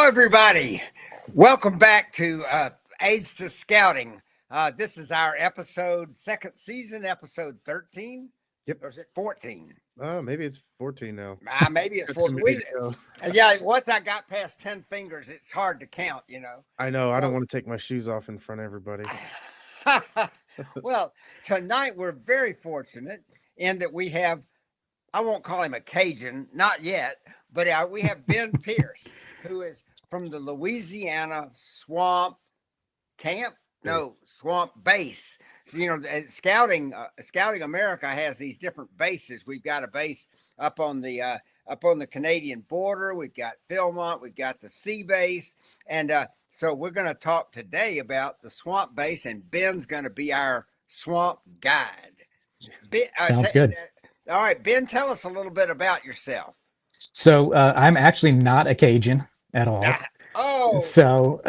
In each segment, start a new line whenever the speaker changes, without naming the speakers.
everybody. Welcome back to Aids to Scouting. This is our second season, episode 13.
Yep.
Or is it 14?
Maybe it's 14 now.
Maybe it's 14. Yeah, once I got past 10 fingers, it's hard to count, you know.
I know. I don't want to take my shoes off in front of everybody.
Well, tonight we're very fortunate in that we have, I won't call him a Cajun, not yet, but we have Ben Pierce, who is from the Louisiana Swamp Base. You know, Scouting America has these different bases. We've got a base up on the Canadian border. We've got Philmont. We've got the Sea Base, and so we're going to talk today about the Swamp Base, and Ben's going to be our swamp guide.
Sounds good.
All right, Ben, tell us a little bit about yourself.
So I'm actually not a Cajun at all. So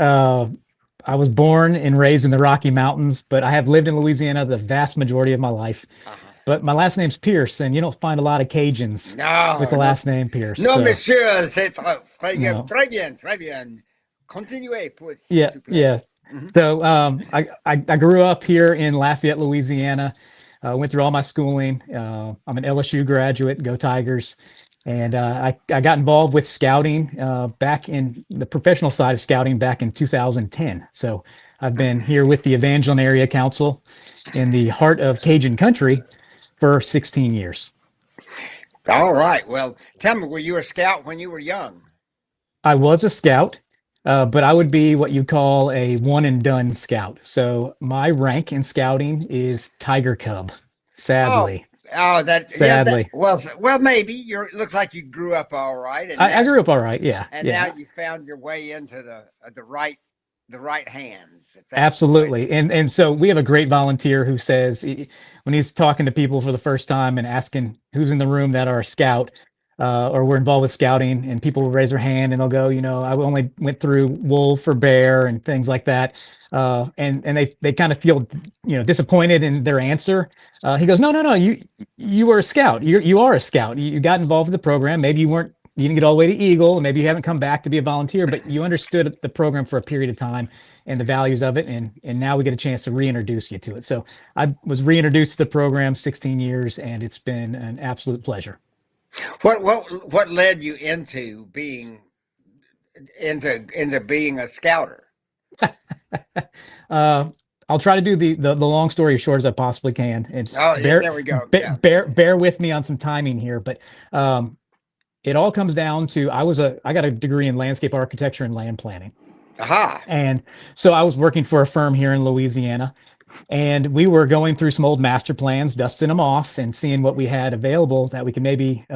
I was born and raised in the Rocky Mountains, but I have lived in Louisiana the vast majority of my life. But my last name's Pierce, and you don't find a lot of Cajuns with the last name Pierce.
No, monsieur, c'est très bien. Continuez, please.
Yeah. Mm-hmm. So I grew up here in Lafayette, Louisiana. Went through all my schooling. I'm an LSU graduate, go Tigers. And I got involved with scouting back in the professional side of scouting back in 2010. So I've been here with the Evangeline Area Council in the heart of Cajun country for 16 years.
All right. Well, tell me, were you a scout when you were young?
I was a scout, but I would be what you call a one and done scout. So my rank in scouting is Tiger Cub, sadly.
Sadly. Well, maybe it looks like you grew up all right. And
I grew up all right. Yeah.
And now you found your way into the right hands.
Absolutely. And so we have a great volunteer who says when he's talking to people for the first time and asking who's in the room that are a scout, or we're involved with scouting, and people will raise their hand and they'll go, I only went through wolf or bear and things like that. And they kind of feel, disappointed in their answer. He goes, no, you were a scout. You are a scout. You got involved with the program. Maybe you didn't get all the way to Eagle. Maybe you haven't come back to be a volunteer, but you understood the program for a period of time and the values of it. And now we get a chance to reintroduce you to it. So I was reintroduced to the program 16 years, and it's been an absolute pleasure.
What led you into being a scouter?
I'll try to do the long story as short as I possibly can.
There we go.
Bear with me on some timing here, but it all comes down to I got a degree in landscape architecture and land planning. And so I was working for a firm here in Louisiana, and we were going through some old master plans, dusting them off and seeing what we had available that we could maybe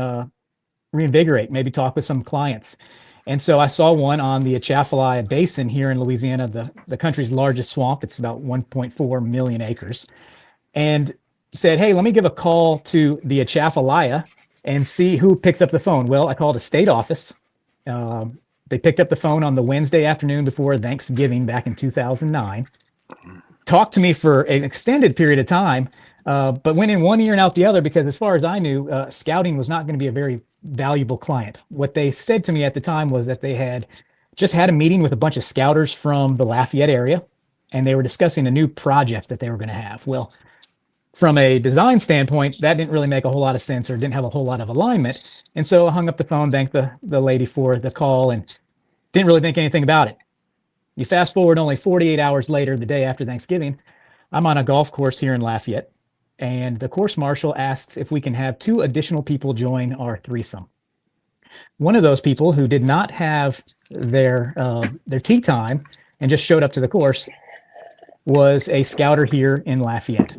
reinvigorate, maybe talk with some clients. And so I saw one on the Atchafalaya Basin here in Louisiana, the country's largest swamp. It's about 1.4 million acres, and said, hey, let me give a call to the Atchafalaya and see who picks up the phone. Well, I called a state office. They picked up the phone on the Wednesday afternoon before Thanksgiving back in 2009. Talked to me for an extended period of time, but went in one ear and out the other, because as far as I knew, scouting was not going to be a very valuable client. What they said to me at the time was that they had just had a meeting with a bunch of scouters from the Lafayette area, and they were discussing a new project that they were going to have. Well, from a design standpoint, that didn't really make a whole lot of sense, or didn't have a whole lot of alignment. And so I hung up the phone, thanked the lady for the call, and didn't really think anything about it. You fast forward only 48 hours later, the day after Thanksgiving, I'm on a golf course here in Lafayette, and the course marshal asks if we can have 2 additional people join our threesome. One of those people, who did not have their tee time and just showed up to the course, was a scouter here in Lafayette.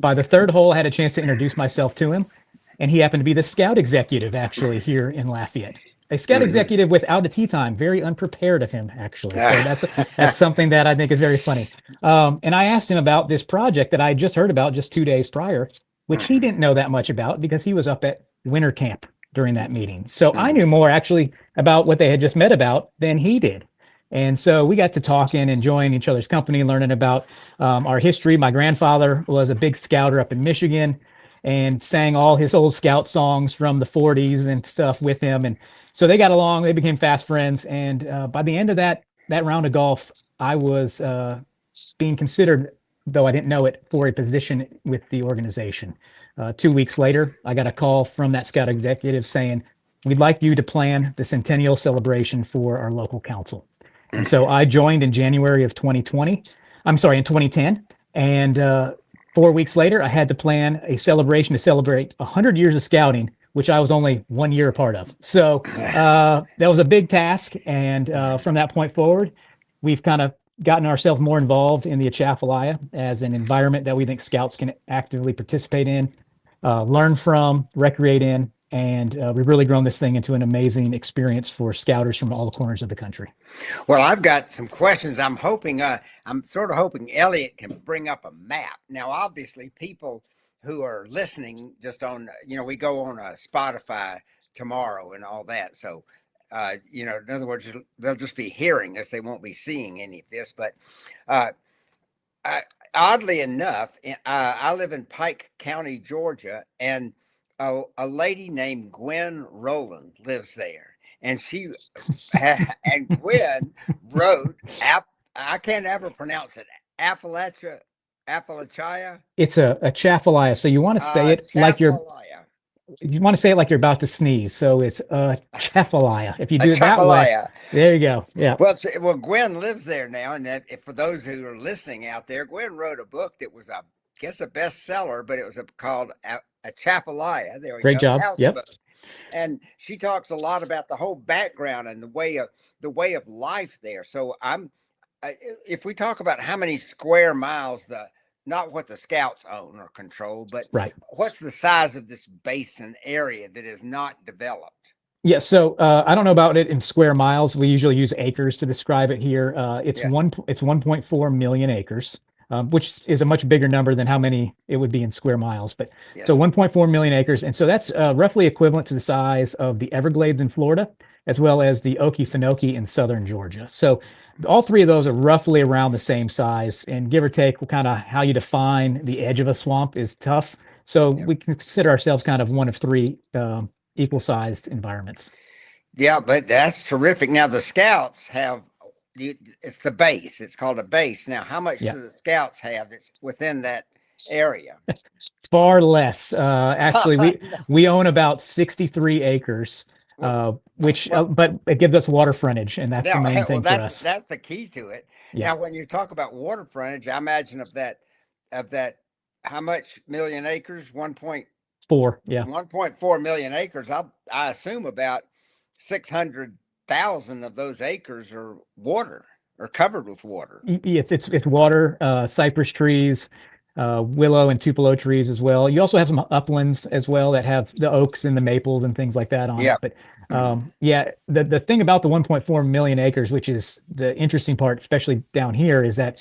By the third hole, I had a chance to introduce myself to him, and he happened to be the scout executive actually here in Lafayette. A scout executive without a tee time, very unprepared of him, actually. So that's something that I think is very funny. And I asked him about this project that I had just heard about just 2 days prior, which he didn't know that much about because he was up at winter camp during that meeting. So I knew more actually about what they had just met about than he did. And so we got to talking, enjoying each other's company, learning about our history. My grandfather was a big scouter up in Michigan. and sang all his old scout songs from the 40s and stuff with him. And so they got along, they became fast friends. And by the end of that round of golf, I was being considered, though I didn't know it, for a position with the organization. 2 weeks later, I got a call from that scout executive saying, we'd like you to plan the centennial celebration for our local council. And so I joined in January of 2020. I'm sorry, in 2010. And 4 weeks later, I had to plan a celebration to celebrate 100 years of scouting, which I was only 1 year a part of. So that was a big task. And from that point forward, we've kind of gotten ourselves more involved in the Atchafalaya as an environment that we think scouts can actively participate in, learn from, recreate in, and we've really grown this thing into an amazing experience for scouters from all corners of the country.
Well, I've got some questions. I'm sort of hoping Elliot can bring up a map. Now, obviously, people who are listening just on, we go on Spotify tomorrow and all that. So, in other words, they'll just be hearing us. They won't be seeing any of this. But oddly enough, I live in Pike County, Georgia, and a lady named Gwen Rowland lives there, and and Gwen wrote I can't ever pronounce it, Appalachia.
It's a Atchafalaya. So you want to say it like you're about to sneeze. So it's Atchafalaya. If you do it that way, there you go. Yeah.
Well, Gwen lives there now, and for those who are listening out there, Gwen wrote a book that was a bestseller, but it was called Atchafalaya. There we go.
Great job. Yep.
And she talks a lot about the whole background and the way of life there. So if we talk about how many square miles, not what the scouts own or control, but
right,
what's the size of this basin area that is not developed?
Yeah, so I don't know about it in square miles. We usually use acres to describe it here. It's 1.4 million acres. Which is a much bigger number than how many it would be in square miles. But so 1.4 million acres. And so that's roughly equivalent to the size of the Everglades in Florida, as well as the Okefenokee in southern Georgia. So all three of those are roughly around the same size, and give or take, kind of how you define the edge of a swamp is tough. So we consider ourselves kind of one of three equal sized environments.
Yeah, but that's terrific. Now the scouts have, it's the base. It's called a base. Now, how much do the scouts have that's within that area?
Far less. Actually, we own about 63 acres, but it gives us water frontage, and that's the main thing for us.
That's the key to it. Yeah. Now, when you talk about water frontage, I imagine of that, how much million acres?
1.4. Yeah.
1.4 million acres. I assume about 600,000 of those acres are covered with water.
It's water, cypress trees, willow and tupelo trees as well. You also have some uplands as well that have the oaks and the maples and things like that on it. But the thing about the 1.4 million acres, which is the interesting part, especially down here, is that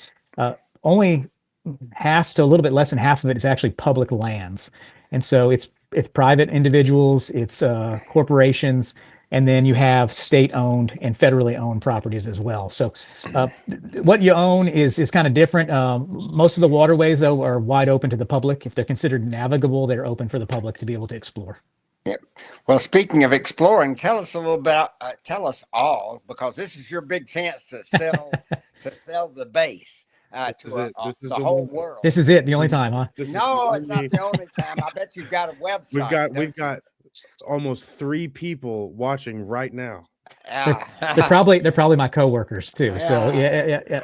only half to a little bit less than half of it is actually public lands. And so it's private individuals, it's corporations, and then you have state-owned and federally owned properties as well. So what you own is kind of different. Most of the waterways, though, are wide open to the public. If they're considered navigable, they're open for the public to be able to explore.
Yep. Well, speaking of exploring, tell us a little about, tell us all, because this is your big chance to sell the base to the whole world.
This is it, the only time, huh?
No, it's not the only time. I bet you've got a website.
We've got almost 3 people watching right now.
They're probably my coworkers too. So yeah.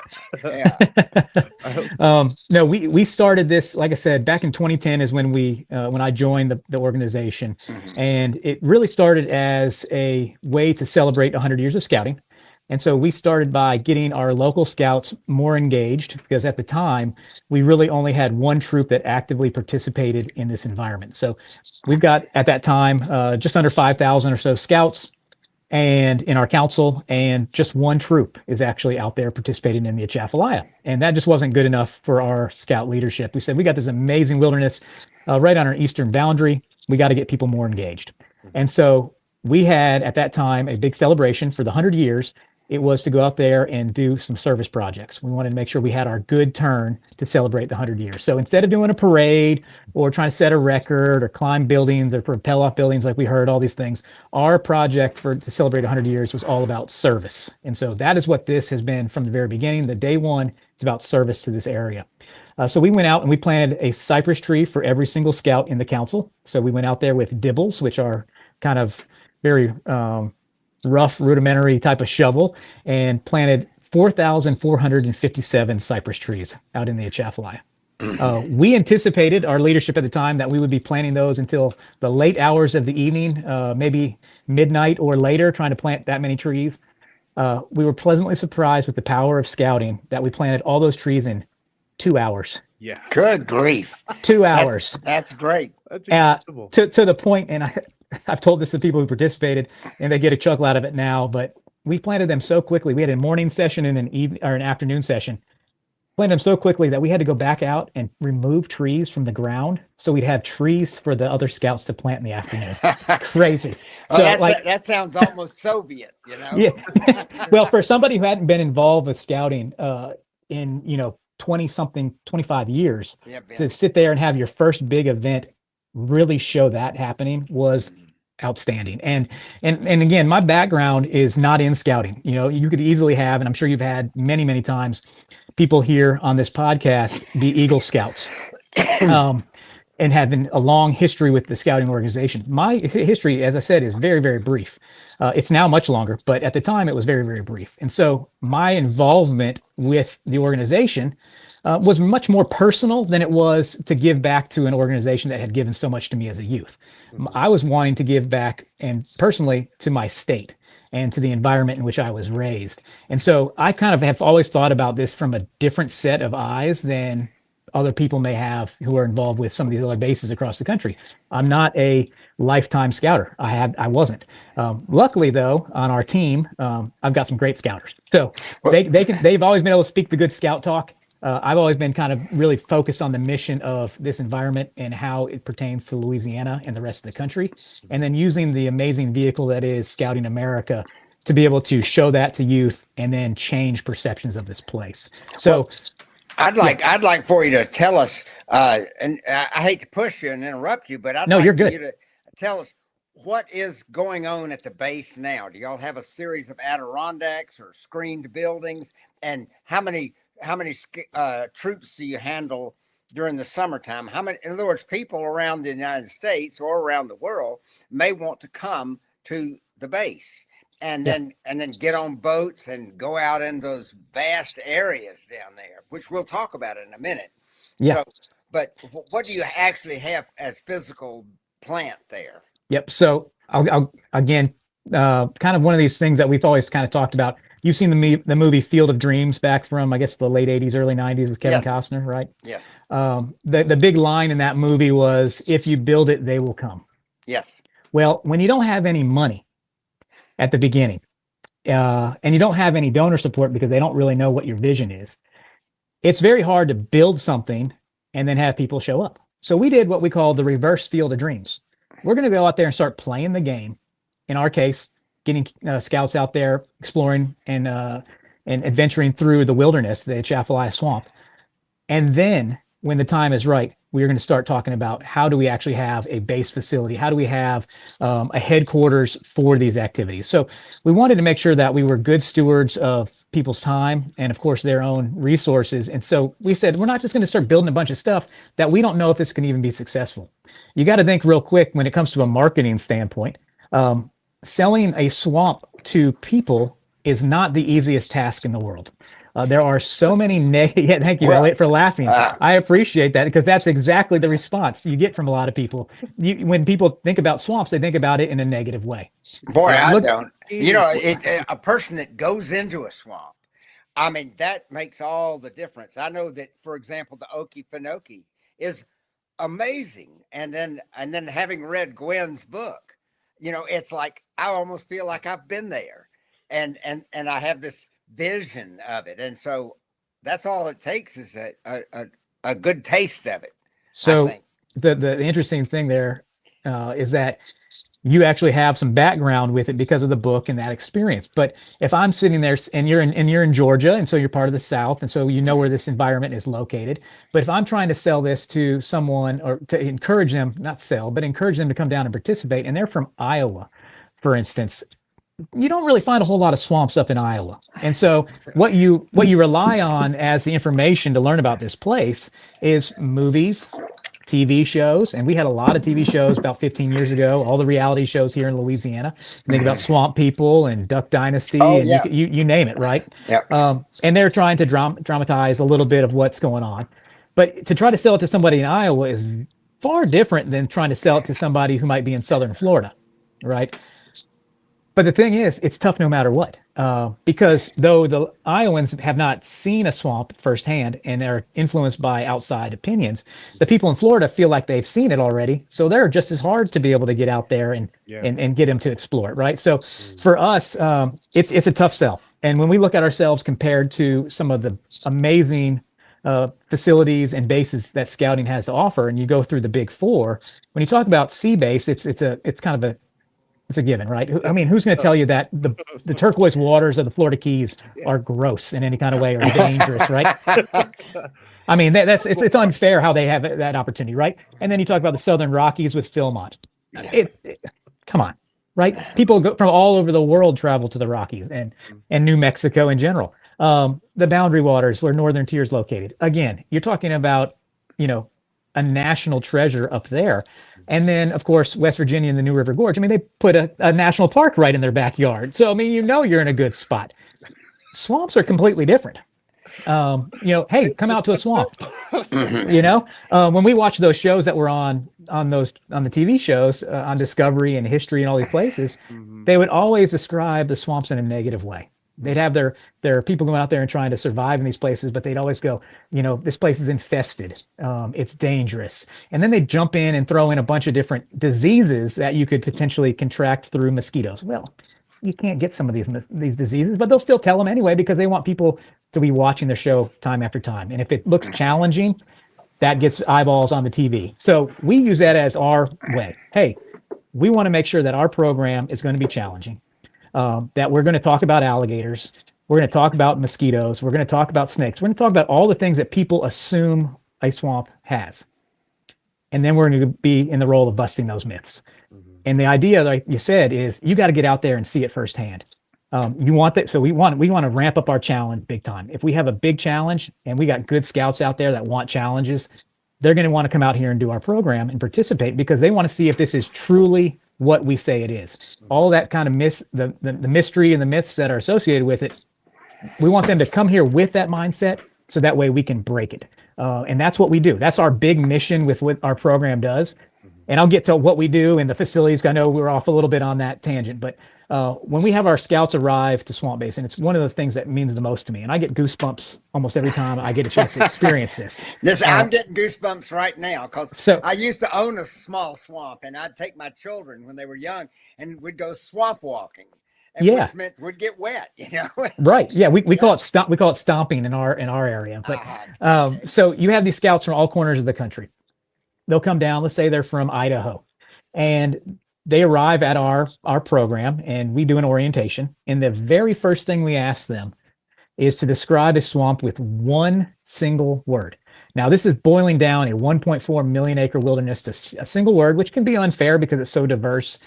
No, we started this, like I said, back in 2010 is when I joined the organization, and it really started as a way to celebrate 100 years of scouting. And so we started by getting our local scouts more engaged, because at the time we really only had one troop that actively participated in this environment. So we've got at that time just under 5,000 or so scouts and in our council, and just one troop is actually out there participating in the Atchafalaya. And that just wasn't good enough for our scout leadership. We said, we got this amazing wilderness right on our eastern boundary. We got to get people more engaged. And so we had at that time a big celebration for the 100 years. it was to go out there and do some service projects. We wanted to make sure we had our good turn to celebrate the 100 years. So instead of doing a parade or trying to set a record or climb buildings or propel off buildings like we heard, all these things, our project to celebrate 100 years was all about service. And so that is what this has been from the very beginning. The day one, it's about service to this area. So we went out and we planted a cypress tree for every single scout in the council. So we went out there with dibbles, which are kind of very rough, rudimentary type of shovel, and planted 4,457 cypress trees out in the Atchafalaya. We anticipated, our leadership at the time, that we would be planting those until the late hours of the evening, maybe midnight or later, trying to plant that many trees. We were pleasantly surprised with the power of scouting that we planted all those trees in 2 hours.
Yeah.
Good grief.
2 hours.
That's great.
That's incredible.
To the point, and I've told this to people who participated, and they get a chuckle out of it now, but we planted them so quickly. We had a morning session and an afternoon session. Planted them so quickly that we had to go back out and remove trees from the ground so we'd have trees for the other scouts to plant in the afternoon. Crazy.
So that sounds almost Soviet, you know?
Yeah. Well, for somebody who hadn't been involved with scouting in 25 years, to sit there and have your first big event really show that happening was outstanding. And again, my background is not in scouting. You could easily have, and I'm sure you've had many times, people here on this podcast be Eagle Scouts and have been a long history with the scouting organization. My history, as I said, is very, very brief. It's now much longer, but at the time it was very, very brief. And so my involvement with the organization was much more personal than it was to give back to an organization that had given so much to me as a youth. I was wanting to give back, and personally, to my state and to the environment in which I was raised. And so I kind of have always thought about this from a different set of eyes than other people may have who are involved with some of these other bases across the country. I'm not a lifetime scouter. I wasn't. Luckily, though, on our team, I've got some great scouters. So they've always been able to speak the good scout talk. I've always been kind of really focused on the mission of this environment and how it pertains to Louisiana and the rest of the country, and then using the amazing vehicle that is Scouting America to be able to show that to youth and then change perceptions of this place. So
I'd like for you to tell us, and I hate to push you and interrupt you, but
you're
for
good.
you to tell us what is going on at the base now. Do y'all have a series of Adirondacks or screened buildings, and how many troops do you handle during the summertime? How many, in other words, people around the United States or around the world may want to come to the base and then get on boats and go out in those vast areas down there, which we'll talk about in a minute.
Yeah.
So, but what do you actually have as physical plant there?
Yep. So I'll again, kind of one of these things that we've always kind of talked about. You've seen the movie Field of Dreams back from, I guess, the late 80s, early 90s with Kevin Costner, right?
Yes.
The big line in that movie was, if you build it, they will come.
Yes.
Well, when you don't have any money at the beginning, and you don't have any donor support because they don't really know what your vision is, it's very hard to build something and then have people show up. So we did what we call the reverse Field of Dreams. We're going to go out there and start playing the game. In our case, getting scouts out there exploring and adventuring through the wilderness, the Atchafalaya Swamp. And then when the time is right, we're going to start talking about how do we actually have a base facility? How do we have a headquarters for these activities? So we wanted to make sure that we were good stewards of people's time and, of course, their own resources. And so we said, we're not just going to start building a bunch of stuff that we don't know if this can even be successful. You got to think real quick when it comes to a marketing standpoint. Selling a swamp to people is not the easiest task in the world. There are so many negative. Thank you for laughing. I appreciate that, because that's exactly the response you get from a lot of people. When people think about swamps, they think about it in a negative way.
Boy, I don't. A person that goes into a swamp, I mean, that makes all the difference. I know that, for example, the Okefenokee is amazing, and then having read Gwen's book, it's like I almost feel like I've been there, and I have this vision of it, and so that's all it takes is a good taste of it.
So the interesting thing there is that you actually have some background with it because of the book and that experience. But if I'm sitting there and you're in Georgia, and so you're part of the South, and so you know where this environment is located. But if I'm trying to sell this to someone, or to encourage them, not sell, but encourage them to come down and participate, and they're from Iowa, for instance, you don't really find a whole lot of swamps up in Iowa. And so what you rely on as the information to learn about this place is movies, TV shows. And we had a lot of TV shows about 15 years ago, all the reality shows here in Louisiana. Think about Swamp People and Duck Dynasty, and you name it, right?
Yep.
And they're trying to dramatize a little bit of what's going on. But to try to sell it to somebody in Iowa is far different than trying to sell it to somebody who might be in Southern Florida, right? But the thing is, it's tough no matter what, because though the Iowans have not seen a swamp firsthand and are influenced by outside opinions, the people in Florida feel like they've seen it already. So they're just as hard to be able to get out there and get them to explore it, right? So for us, it's a tough sell. And when we look at ourselves compared to some of the amazing facilities and bases that scouting has to offer, and you go through the big four, when you talk about sea base, it's kind of it's a given, right? I mean, who's going to tell you that the turquoise waters of the Florida Keys are gross in any kind of way or dangerous, right? I mean, it's unfair how they have that opportunity, right? And then you talk about the Southern Rockies with Philmont. Come on, right? People from all over the world travel to the Rockies and New Mexico in general. The boundary waters where Northern Tier is located. Again, you're talking about, a national treasure up there. And then, of course, West Virginia and the New River Gorge. I mean, they put a national park right in their backyard. So, I mean, you're in a good spot. Swamps are completely different. Hey, come out to a swamp. When we watch those shows that were on the TV shows on Discovery and History and all these places, they would always describe the swamps in a negative way. They'd have their people going out there and trying to survive in these places, but they'd always go, this place is infested. It's dangerous. And then they'd jump in and throw in a bunch of different diseases that you could potentially contract through mosquitoes. Well, you can't get some of these diseases, but they'll still tell them anyway because they want people to be watching the show time after time. And if it looks challenging, that gets eyeballs on the TV. So we use that as our way. Hey, we want to make sure that our program is going to be challenging. That we're going to talk about alligators. We're going to talk about mosquitoes. We're going to talk about snakes. We're going to talk about all the things that people assume a swamp has. And then we're going to be in the role of busting those myths. And the idea, like you said, is you got to get out there and see it firsthand. You want that. So we want to ramp up our challenge big time. If we have a big challenge and we got good scouts out there that want challenges, they're going to want to come out here and do our program and participate because they want to see if this is truly what we say it is. All that kind of the mystery and the myths that are associated with it, we want them to come here with that mindset so that way we can break it. And that's what we do. That's our big mission with what our program does. And I'll get to what we do in the facilities. I know we're off a little bit on that tangent, but when we have our scouts arrive to Swamp Base, and it's one of the things that means the most to me, and I get goosebumps almost every time I get a chance to experience this.
I'm getting goosebumps right now because I used to own a small swamp, and I'd take my children when they were young, and we'd go swamp walking. And which meant we'd get wet,
Right. Yeah. We call it we call it stomping in our area. But so you have these scouts from all corners of the country. They'll come down. Let's say they're from Idaho, and they arrive at our program, and we do an orientation. And the very first thing we ask them is to describe a swamp with one single word. Now, this is boiling down a 1.4 million acre wilderness to a single word, which can be unfair because it's so diverse.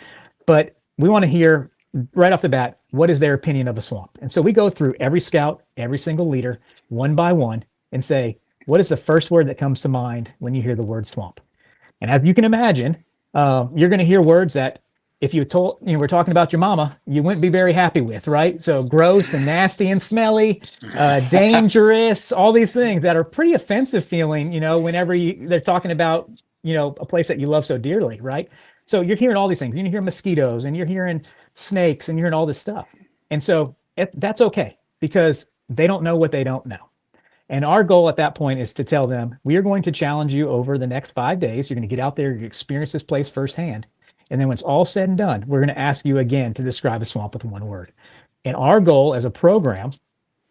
But we want to hear right off the bat, what is their opinion of a swamp? And so we go through every scout, every single leader, one by one, and say, what is the first word that comes to mind when you hear the word swamp? And as you can imagine, you're going to hear words that if you told, we're talking about your mama, you wouldn't be very happy with, right? So gross and nasty and smelly, dangerous, all these things that are pretty offensive feeling, whenever they're talking about, a place that you love so dearly, right? So you're hearing all these things. You're hearing mosquitoes and you're hearing snakes and you're hearing all this stuff. And so that's okay because they don't know what they don't know. And our goal at that point is to tell them, we are going to challenge you over the next 5 days. You're going to get out there, you experience this place firsthand. And then when it's all said and done, we're going to ask you again to describe a swamp with one word. And our goal as a program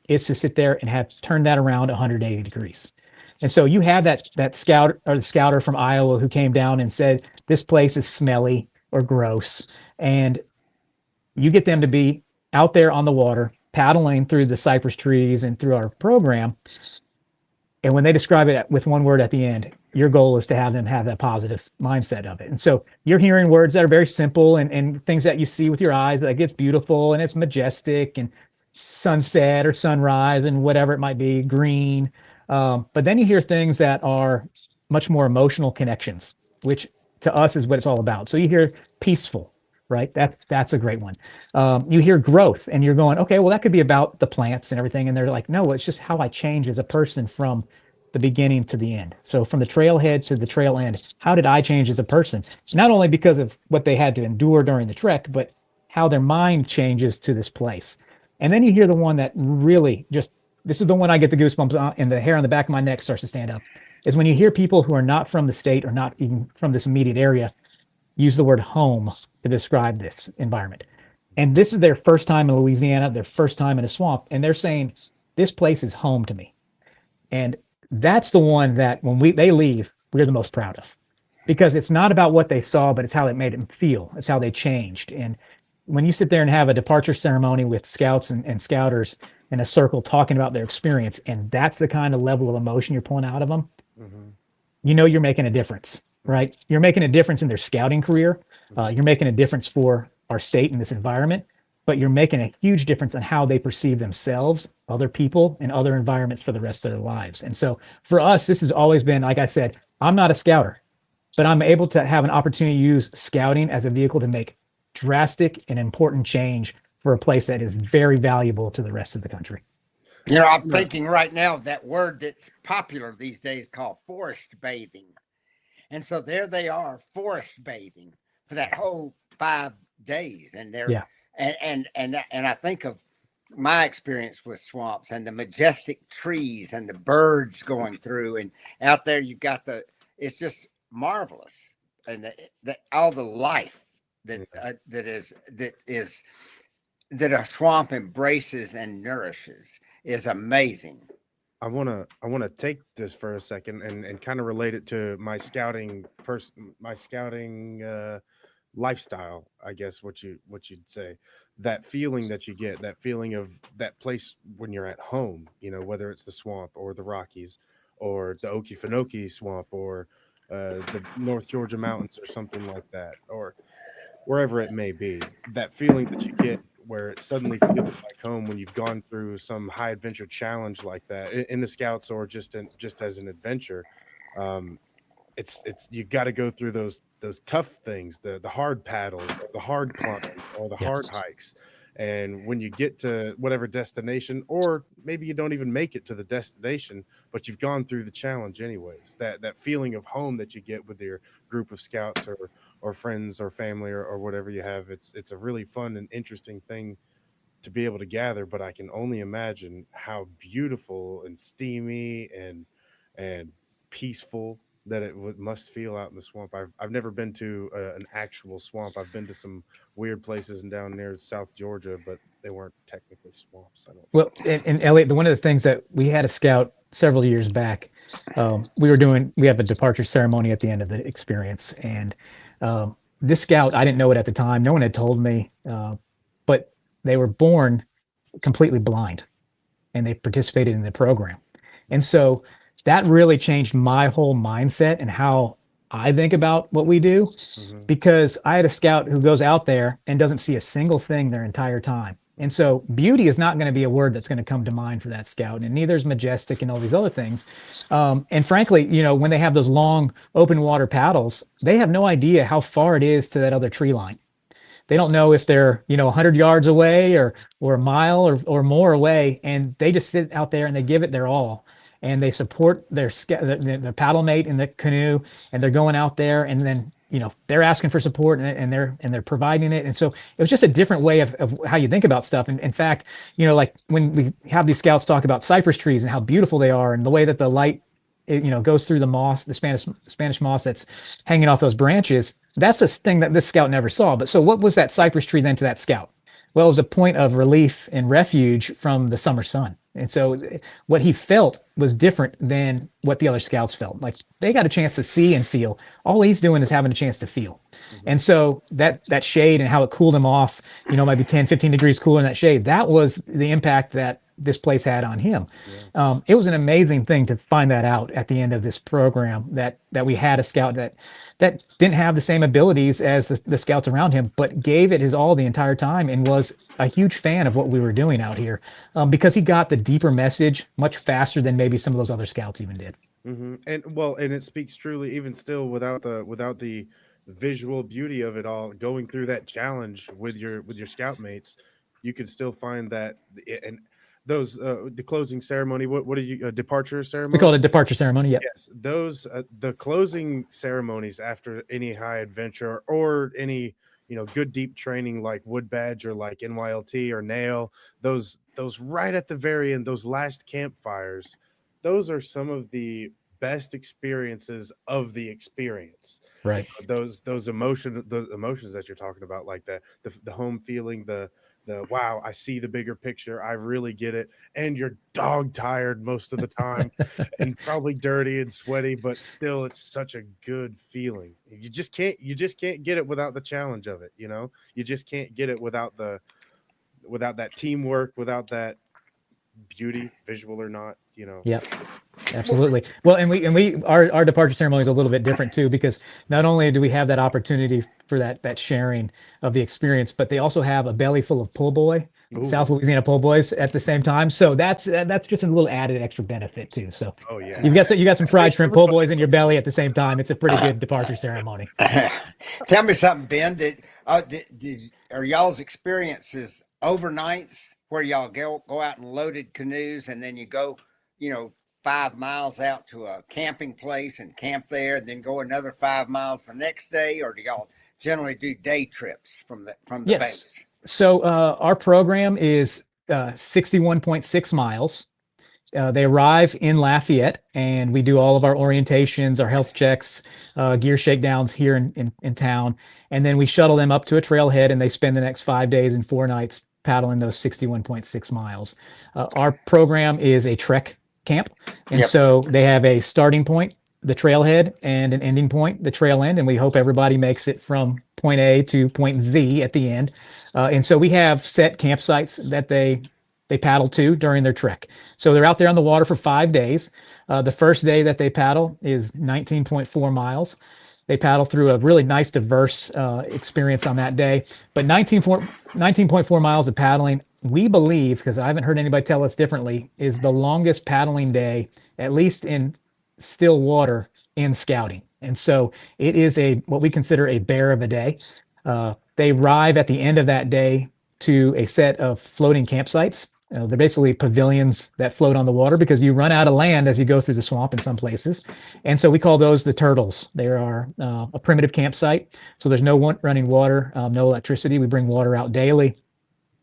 is to sit there and have turn that around 180 degrees. And so you have that scout or the scouter from Iowa who came down and said, this place is smelly or gross. And you get them to be out there on the water, paddling through the cypress trees and through our program. And when they describe it with one word at the end, your goal is to have them have that positive mindset of it. And so you're hearing words that are very simple and things that you see with your eyes, that it's beautiful and it's majestic and sunset or sunrise and whatever it might be, green. But then you hear things that are much more emotional connections, which to us is what it's all about. So you hear peaceful, right? That's a great one. You hear growth and you're going, okay, well, that could be about the plants and everything. And they're like, no, it's just how I change as a person from the beginning to the end. So from the trailhead to the trail end, how did I change as a person? Not only because of what they had to endure during the trek, but how their mind changes to this place. And then you hear the one that really just, this is the one I get the goosebumps on and the hair on the back of my neck starts to stand up, is when you hear people who are not from the state or not even from this immediate area use the word home to describe this environment. And this is their first time in Louisiana, their first time in a swamp. And they're saying, this place is home to me. And that's the one that when they leave, we're the most proud of, because it's not about what they saw, but it's how it made them feel. It's how they changed. And when you sit there and have a departure ceremony with scouts and scouters in a circle talking about their experience, and that's the kind of level of emotion you're pulling out of them, you know you're making a difference, right? You're making a difference in their scouting career. You're making a difference for our state in this environment, but you're making a huge difference in how they perceive themselves, other people, and other environments for the rest of their lives. And so for us, this has always been, like I said, I'm not a scouter, but I'm able to have an opportunity to use scouting as a vehicle to make drastic and important change for a place that is very valuable to the rest of the country.
You know, I'm thinking right now of that word that's popular these days called forest bathing. And so there they are, forest bathing for that whole 5 days. And they're, and I think of my experience with swamps and the majestic trees and the birds going through, and out there you've got it's just marvelous. And all the life that a swamp embraces and nourishes is amazing.
I want to take this for a second and kind of relate it to my scouting lifestyle, I guess what you'd say. That feeling that you get, that feeling of that place when you're at home, you know, whether it's the swamp or the Rockies or the Okefenokee swamp or the North Georgia mountains or something like that, or wherever it may be, that feeling that you get where it suddenly feels like home when you've gone through some high adventure challenge like that in the scouts or just as an adventure. It's you've got to go through those tough things, the hard paddles, or the hard climbs, or the hard hikes. And when you get to whatever destination, or maybe you don't even make it to the destination, but you've gone through the challenge anyways, that feeling of home that you get with your group of scouts or friends or family or whatever you have, it's a really fun and interesting thing to be able to gather. But I can only imagine how beautiful and steamy and peaceful that it must feel out in the swamp. I've never been to an actual swamp. I've been to some weird places and down near South Georgia, but they weren't technically swamps. I don't.
Well, and Elliot, one of the things that we had a scout several years back, we have a departure ceremony at the end of the experience, and this scout, I didn't know it at the time. No one had told me, but they were born completely blind, and they participated in the program, and so that really changed my whole mindset and how I think about what we do, because I had a scout who goes out there and doesn't see a single thing their entire time. And so beauty is not going to be a word that's going to come to mind for that scout, and neither is majestic and all these other things. And frankly, you know, when they have those long open water paddles, they have no idea how far it is to that other tree line. They don't know if they're, 100 yards away or a mile or more away, and they just sit out there and they give it their all. And they support their paddle mate in the canoe, and they're going out there, and then they're asking for support, and they're providing it. And so it was just a different way of how you think about stuff. And in fact, like when we have these scouts talk about cypress trees and how beautiful they are, and the way that the light goes through the moss, the Spanish moss that's hanging off those branches, that's a thing that this scout never saw. But so what was that cypress tree then to that scout? Well, it was a point of relief and refuge from the summer sun. And so what he felt was different than what the other scouts felt. Like they got a chance to see and feel. All he's doing is having a chance to feel. And so that shade and how it cooled him off, maybe 10, 15 degrees cooler in that shade, that was the impact that this place had on him. It was an amazing thing to find that out at the end of this program, that we had a scout that didn't have the same abilities as the scouts around him, but gave it his all the entire time and was a huge fan of what we were doing out here, because he got the deeper message much faster than maybe some of those other scouts even did.
And it speaks truly, even still, without the visual beauty of it all, going through that challenge with your scout mates, you can still find that. And those the closing ceremony, what are you, a departure ceremony?
We call it a departure ceremony. Yeah.
Yes, those the closing ceremonies after any high adventure or any good deep training like Wood Badge or like NYLT or Nail, those right at the very end, those last campfires, those are some of the best experiences of the experience.
Right.
Those emotions that you're talking about, like the home feeling, the wow, I see the bigger picture, I really get it, and you're dog tired most of the time and probably dirty and sweaty, but still it's such a good feeling. You just can't get it without the challenge of it. You just can't get it without that teamwork, without that beauty, visual or not.
Yep, absolutely. Well, and our departure ceremony is a little bit different too, because not only do we have that opportunity for that sharing of the experience, but they also have a belly full of pull boy, South Louisiana pull boys at the same time. So that's just a little added extra benefit too. So you got some fried shrimp pull boys in your belly at the same time. It's a pretty good departure ceremony.
Tell me something, Ben. Are y'all's experiences overnights where y'all go out in loaded canoes and then you go 5 miles out to a camping place and camp there, and then go another 5 miles the next day, or do y'all generally do day trips from the base?
So our program is 61.6 miles. They arrive in Lafayette, and we do all of our orientations, our health checks, gear shakedowns here in town, and then we shuttle them up to a trailhead, and they spend the next 5 days and 4 nights paddling those 61.6 miles. Our program is a trek camp, and so they have a starting point, the trailhead, and an ending point, the trail end, and we hope everybody makes it from point A to point Z at the end. And so we have set campsites that they paddle to during their trek. So they're out there on the water for 5 days. The first day that they paddle is 19.4 miles. They paddle through a really nice, diverse experience on that day. But 19.4 miles of paddling, we believe, because I haven't heard anybody tell us differently, is the longest paddling day, at least in still water, in scouting. And so it is what we consider a bear of a day. They arrive at the end of that day to a set of floating campsites. They're basically pavilions that float on the water, because you run out of land as you go through the swamp in some places. And so we call those the turtles. They are a primitive campsite. So there's no running water, no electricity. We bring water out daily.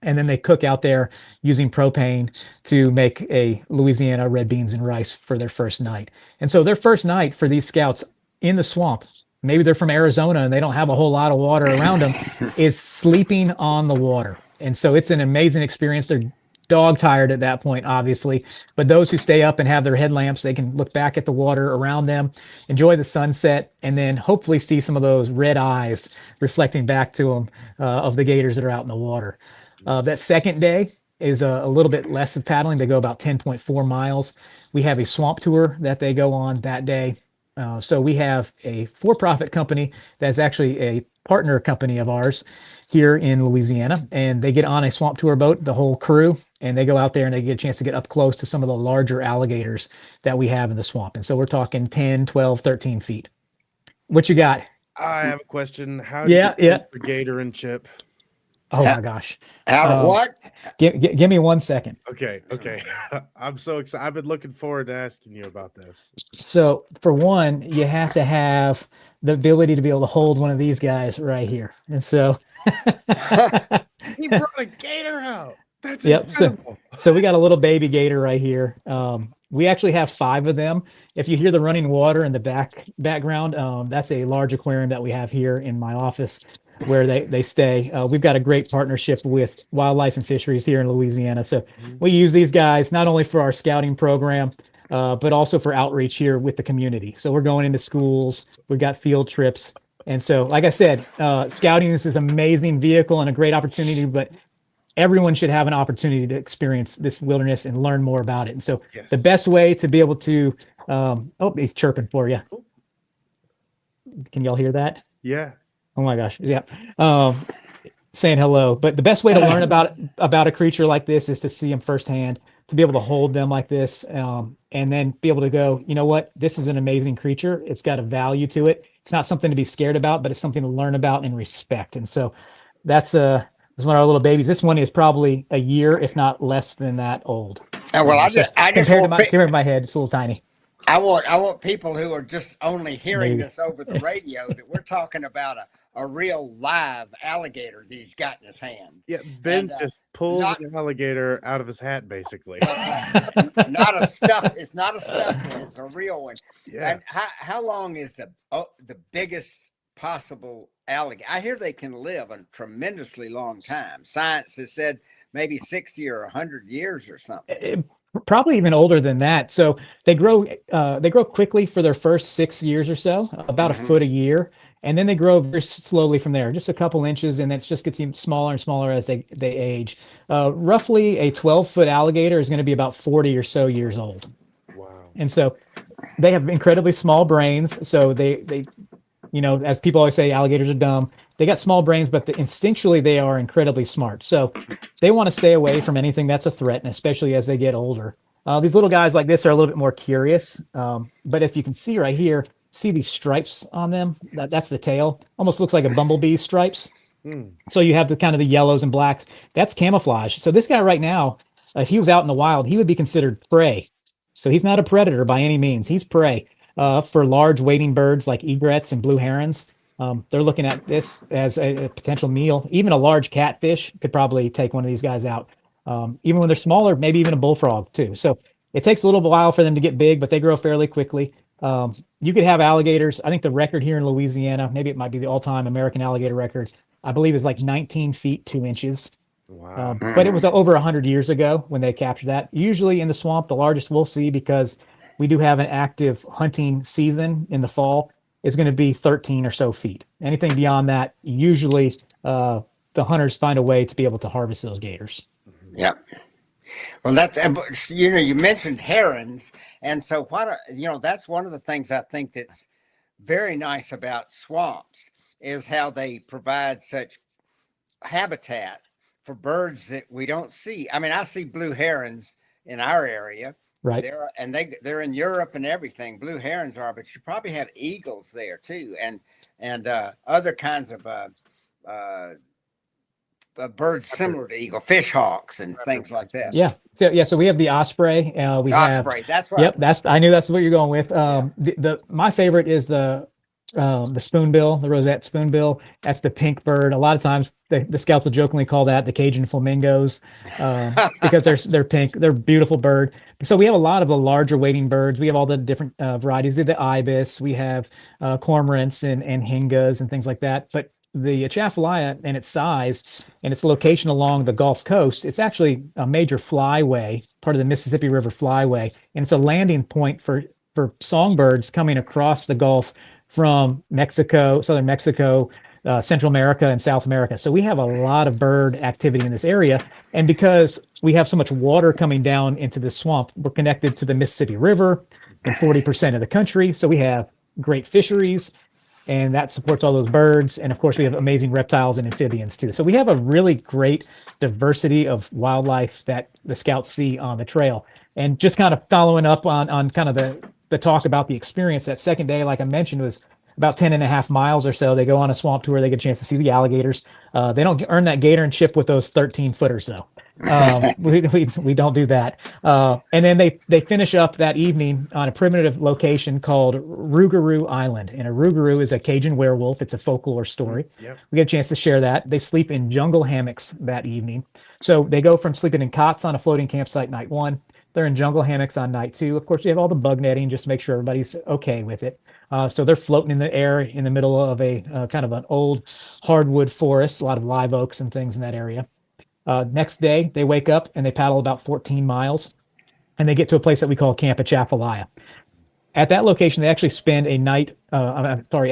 And then they cook out there using propane to make a Louisiana red beans and rice for their first night. And so their first night for these scouts in the swamp, maybe they're from Arizona and they don't have a whole lot of water around them, is sleeping on the water. And so it's an amazing experience. They're dog tired at that point, obviously, but those who stay up and have their headlamps, they can look back at the water around them, enjoy the sunset, and then hopefully see some of those red eyes reflecting back to them of the gators that are out in the water. That second day is a little bit less of paddling. They go about 10.4 miles. We have a swamp tour that they go on that day. So we have a for-profit company that's actually a partner company of ours here in Louisiana, and they get on a swamp tour boat, the whole crew, and they go out there and they get a chance to get up close to some of the larger alligators that we have in the swamp. And so we're talking 10, 12, 13 feet. What you got?
I have a question. How do you keep the gator and Chip?
Oh my gosh.
Out of what?
Give me 1 second.
Okay. I'm so excited. I've been looking forward to asking you about this.
So for one, you have to have the ability to be able to hold one of these guys right here. And so
he brought a gator out. That's
incredible. So we got a little baby gator right here. We actually have 5 of them. If you hear the running water in the background, that's a large aquarium that we have here in my office. where they stay. We've got a great partnership with Wildlife and Fisheries here in Louisiana. So we use these guys not only for our scouting program, but also for outreach here with the community. So we're going into schools, we've got field trips. And so, like I said, scouting is this amazing vehicle and a great opportunity, but everyone should have an opportunity to experience this wilderness and learn more about it. And so the best way to be able to, he's chirping for you. Can y'all hear that?
Yeah.
Oh my gosh. Yeah. Saying hello. But the best way to learn about a creature like this is to see them firsthand, to be able to hold them like this, and then be able to go, you know what, this is an amazing creature. It's got a value to it. It's not something to be scared about, but it's something to learn about and respect. And so that's one of our little babies. This one is probably a year, if not less than that old.
Well, I just
compared to my head, it's a little tiny.
I want people who are just only hearing this over the radio that we're talking about a real live alligator that he's got in his hand.
Yeah, Ben just pulled an alligator out of his hat, basically.
Not a stuff. It's not a stuffed one. It's a real one.
Yeah.
And how long is the biggest possible alligator? I hear they can live a tremendously long time. Science has said maybe 60 or 100 years or something.
Probably even older than that. So they grow quickly for their first 6 years or so, about a foot a year. And then they grow very slowly from there, just a couple inches, and it just gets even smaller and smaller as they age. Roughly a 12-foot alligator is going to be about 40 or so years old.
Wow.
And so they have incredibly small brains. So they as people always say, alligators are dumb. They got small brains, but instinctually they are incredibly smart. So they want to stay away from anything that's a threat, and especially as they get older. These little guys like this are a little bit more curious. But if you can see right here, see these stripes on them? That's the tail. Almost looks like a bumblebee stripes. So you have the kind of the yellows and blacks. That's camouflage. So this guy right now, if he was out in the wild, he would be considered prey. So he's not a predator by any means. He's prey for large wading birds like egrets and blue herons. They're looking at this as a potential meal. Even a large catfish could probably take one of these guys out. Even when they're smaller, maybe even a bullfrog too. So it takes a little while for them to get big, but they grow fairly quickly. You could have alligators. I think the record here in Louisiana, maybe it might be the all-time American alligator record, I believe is like 19 feet, 2 inches.
Wow.
But it was over 100 years ago when they captured that. Usually in the swamp, the largest we'll see, because we do have an active hunting season in the fall, is going to be 13 or so feet. Anything beyond that, usually the hunters find a way to be able to harvest those gators.
Yeah. Well, that's, you mentioned herons. And so that's one of the things I think that's very nice about swamps is how they provide such habitat for birds that we don't see. I mean, I see blue herons in our area.
Right.
They're in Europe and everything. Blue herons are, but you probably have eagles there too, and other kinds of birds similar to eagle, fish hawks and things like that.
Yeah. So we have the osprey.
Osprey. That's right.
Yep. I knew that's what you're going with. My favorite is the spoonbill, the rosette spoonbill. That's the pink bird. A lot of times the scouts will jokingly call that the Cajun flamingos because they're pink. They're a beautiful bird. So we have a lot of the larger wading birds. We have all the different varieties of the ibis. We have cormorants and hingas and things like that. But the Atchafalaya and its size and its location along the Gulf Coast, it's actually a major flyway, part of the Mississippi River flyway. And it's a landing point for songbirds coming across the Gulf from Mexico, southern Mexico, Central America, and South America. So we have a lot of bird activity in this area. And because we have so much water coming down into the swamp, we're connected to the Mississippi River and 40% of the country. So we have great fisheries, and that supports all those birds. And of course, we have amazing reptiles and amphibians too. So we have a really great diversity of wildlife that the scouts see on the trail. And just kind of following up on kind of the talk about the experience, that second day, like I mentioned, was about 10 and a half miles or so. They go on a swamp tour. They get a chance to see the alligators. They don't earn that gator and chip with those 13 footers though. We don't do that. And then they finish up that evening on a primitive location called Rougarou Island. And a Rougarou is a Cajun werewolf. It's a folklore story.
Yep.
We get a chance to share that. They sleep in jungle hammocks that evening. So they go from sleeping in cots on a floating campsite night 1. They're in jungle hammocks on night 2. Of course, you have all the bug netting just to make sure everybody's okay with it. So they're floating in the air in the middle of a kind of an old hardwood forest, a lot of live oaks and things in that area. Next day, they wake up and they paddle about 14 miles, and they get to a place that we call Camp Atchafalaya. At that location, they actually spend a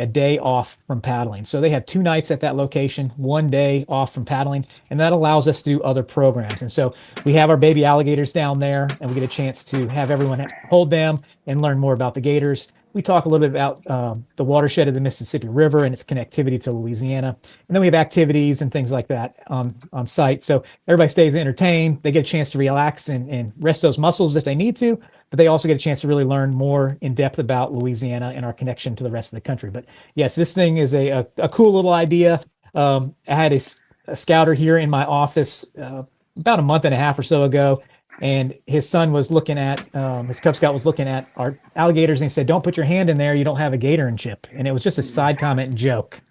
day off from paddling. So they have 2 nights at that location, 1 day off from paddling, and that allows us to do other programs. And so we have our baby alligators down there, and we get a chance to have everyone hold them and learn more about the gators. We talk a little bit about the watershed of the Mississippi River and its connectivity to Louisiana. And then we have activities and things like that on site. So everybody stays entertained. They get a chance to relax and rest those muscles if they need to, but they also get a chance to really learn more in depth about Louisiana and our connection to the rest of the country. But yes, this thing is a cool little idea. I had a scouter here in my office about a month and a half or so ago, and his son was looking at, his Cub Scout was looking at our alligators, and he said, "Don't put your hand in there. You don't have a gator and chip." And it was just a side comment and joke.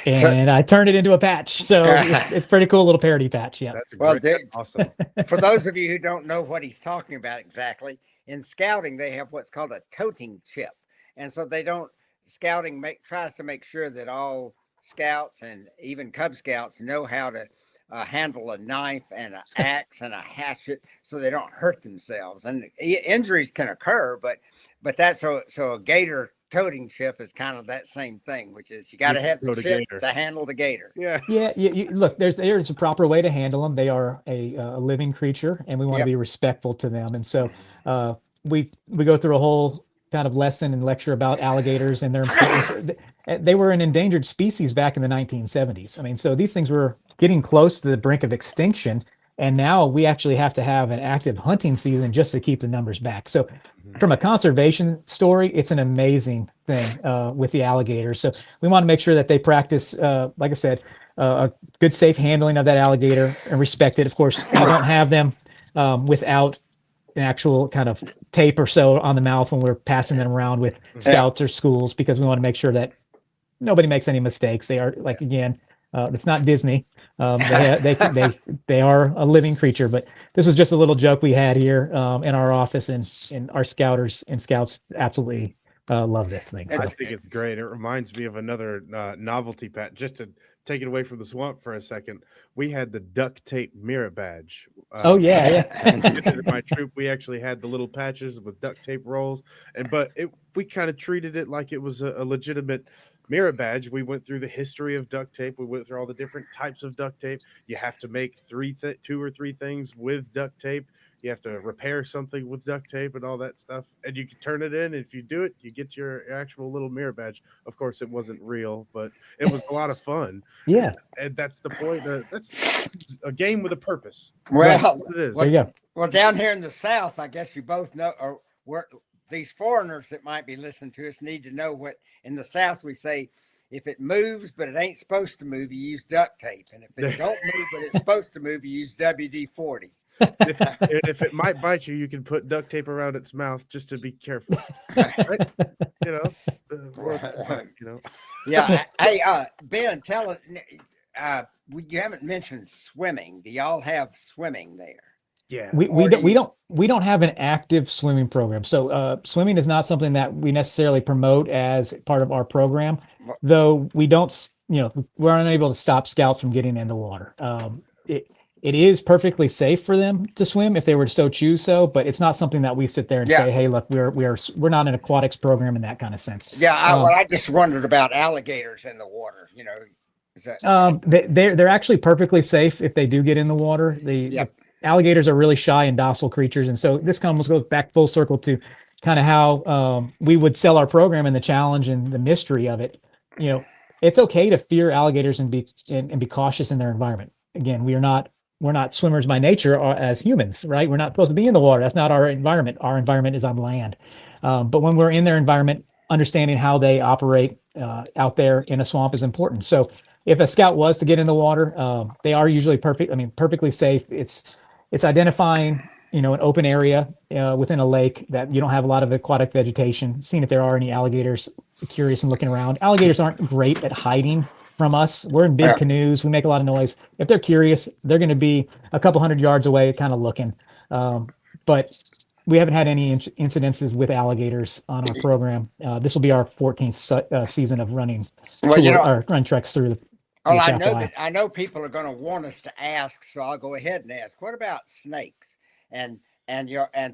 And I turned it into a patch. So it's pretty cool little parody patch. Yeah.
That's awesome.
For those of you who don't know what he's talking about exactly, in scouting, they have what's called a toting chip. And so scouting tries to make sure that all scouts and even Cub Scouts know how to handle a knife and an axe and a hatchet so they don't hurt themselves. And injuries can occur, but that's so a gator toting chip is kind of that same thing, which is you got to have the chip to handle the gator.
Yeah. Look, there's a proper way to handle them. They are a living creature, and we want to be respectful to them. And so we go through a whole kind of lesson and lecture about alligators and their importance. They were an endangered species back in the 1970s. I mean, so these things were getting close to the brink of extinction. And now we actually have to have an active hunting season just to keep the numbers back. So from a conservation story, it's an amazing thing with the alligators. So we want to make sure that they practice, like I said, a good, safe handling of that alligator and respect it. Of course, we don't have them without an actual kind of tape or so on the mouth when we're passing them around with scouts or schools, because we want to make sure that nobody makes any mistakes. They are, like, again, it's not Disney. They are a living creature, but this is just a little joke we had here in our office, and our scouters and scouts absolutely love this thing. So.
I think it's great. It reminds me of another novelty patch. Just to take it away from the swamp for a second, we had the duct tape merit badge. In my troop, we actually had the little patches with duct tape rolls, but we kind of treated it like it was a legitimate merit badge. We went through the history of duct tape. We went through all the different types of duct tape. You have to make 2 or 3 things with duct tape. You have to repair something with duct tape and all that stuff. And you can turn it in. If you do it, you get your actual little merit badge. Of course, it wasn't real, but it was a lot of fun.
Yeah.
And that's the point. That's a game with a purpose.
Well,
it is.
There you go.
Well, down here in the South, I guess you both know, or these foreigners that might be listening to us need to know what in the South we say, if it moves but it ain't supposed to move, you use duct tape. And if it don't move but it's supposed to move, you use WD-40.
If it might bite you, you can put duct tape around its mouth just to be careful. Right?
Yeah. Hey, Ben, tell us, you haven't mentioned swimming. Do y'all have swimming there?
Yeah, we don't have an active swimming program. So swimming is not something that we necessarily promote as part of our program, though we don't, we're unable to stop scouts from getting in the water. It is perfectly safe for them to swim if they were to so choose so, but it's not something that we sit there and say, hey, look, we're not an aquatics program in that kind of sense.
Yeah, I just wondered about alligators in the water.
They're actually perfectly safe if they do get in the water. Alligators are really shy and docile creatures. And so this goes back full circle to kind of how we would sell our program and the challenge and the mystery of it. It's okay to fear alligators and be cautious in their environment. Again, we're not swimmers by nature or as humans, right? We're not supposed to be in the water. That's not our environment. Our environment is on land. But when we're in their environment, understanding how they operate out there in a swamp is important. So if a scout was to get in the water, they are usually perfectly safe. It's identifying, an open area within a lake that you don't have a lot of aquatic vegetation, seeing if there are any alligators, curious and looking around. Alligators aren't great at hiding from us. We're in big canoes. We make a lot of noise. If they're curious, they're going to be a couple hundred yards away, kind of looking. But we haven't had any incidences with alligators on our program. This will be our 14th season of running run treks through the.
Well, I know people are going to want us to ask, so I'll go ahead and ask. What about snakes and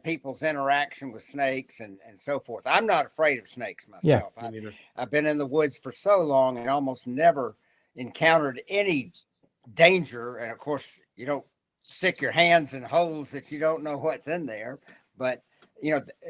people's interaction with snakes and so forth? I'm not afraid of snakes myself.
Yeah,
I've been in the woods for so long and almost never encountered any danger. And of course, you don't stick your hands in holes that you don't know what's in there. But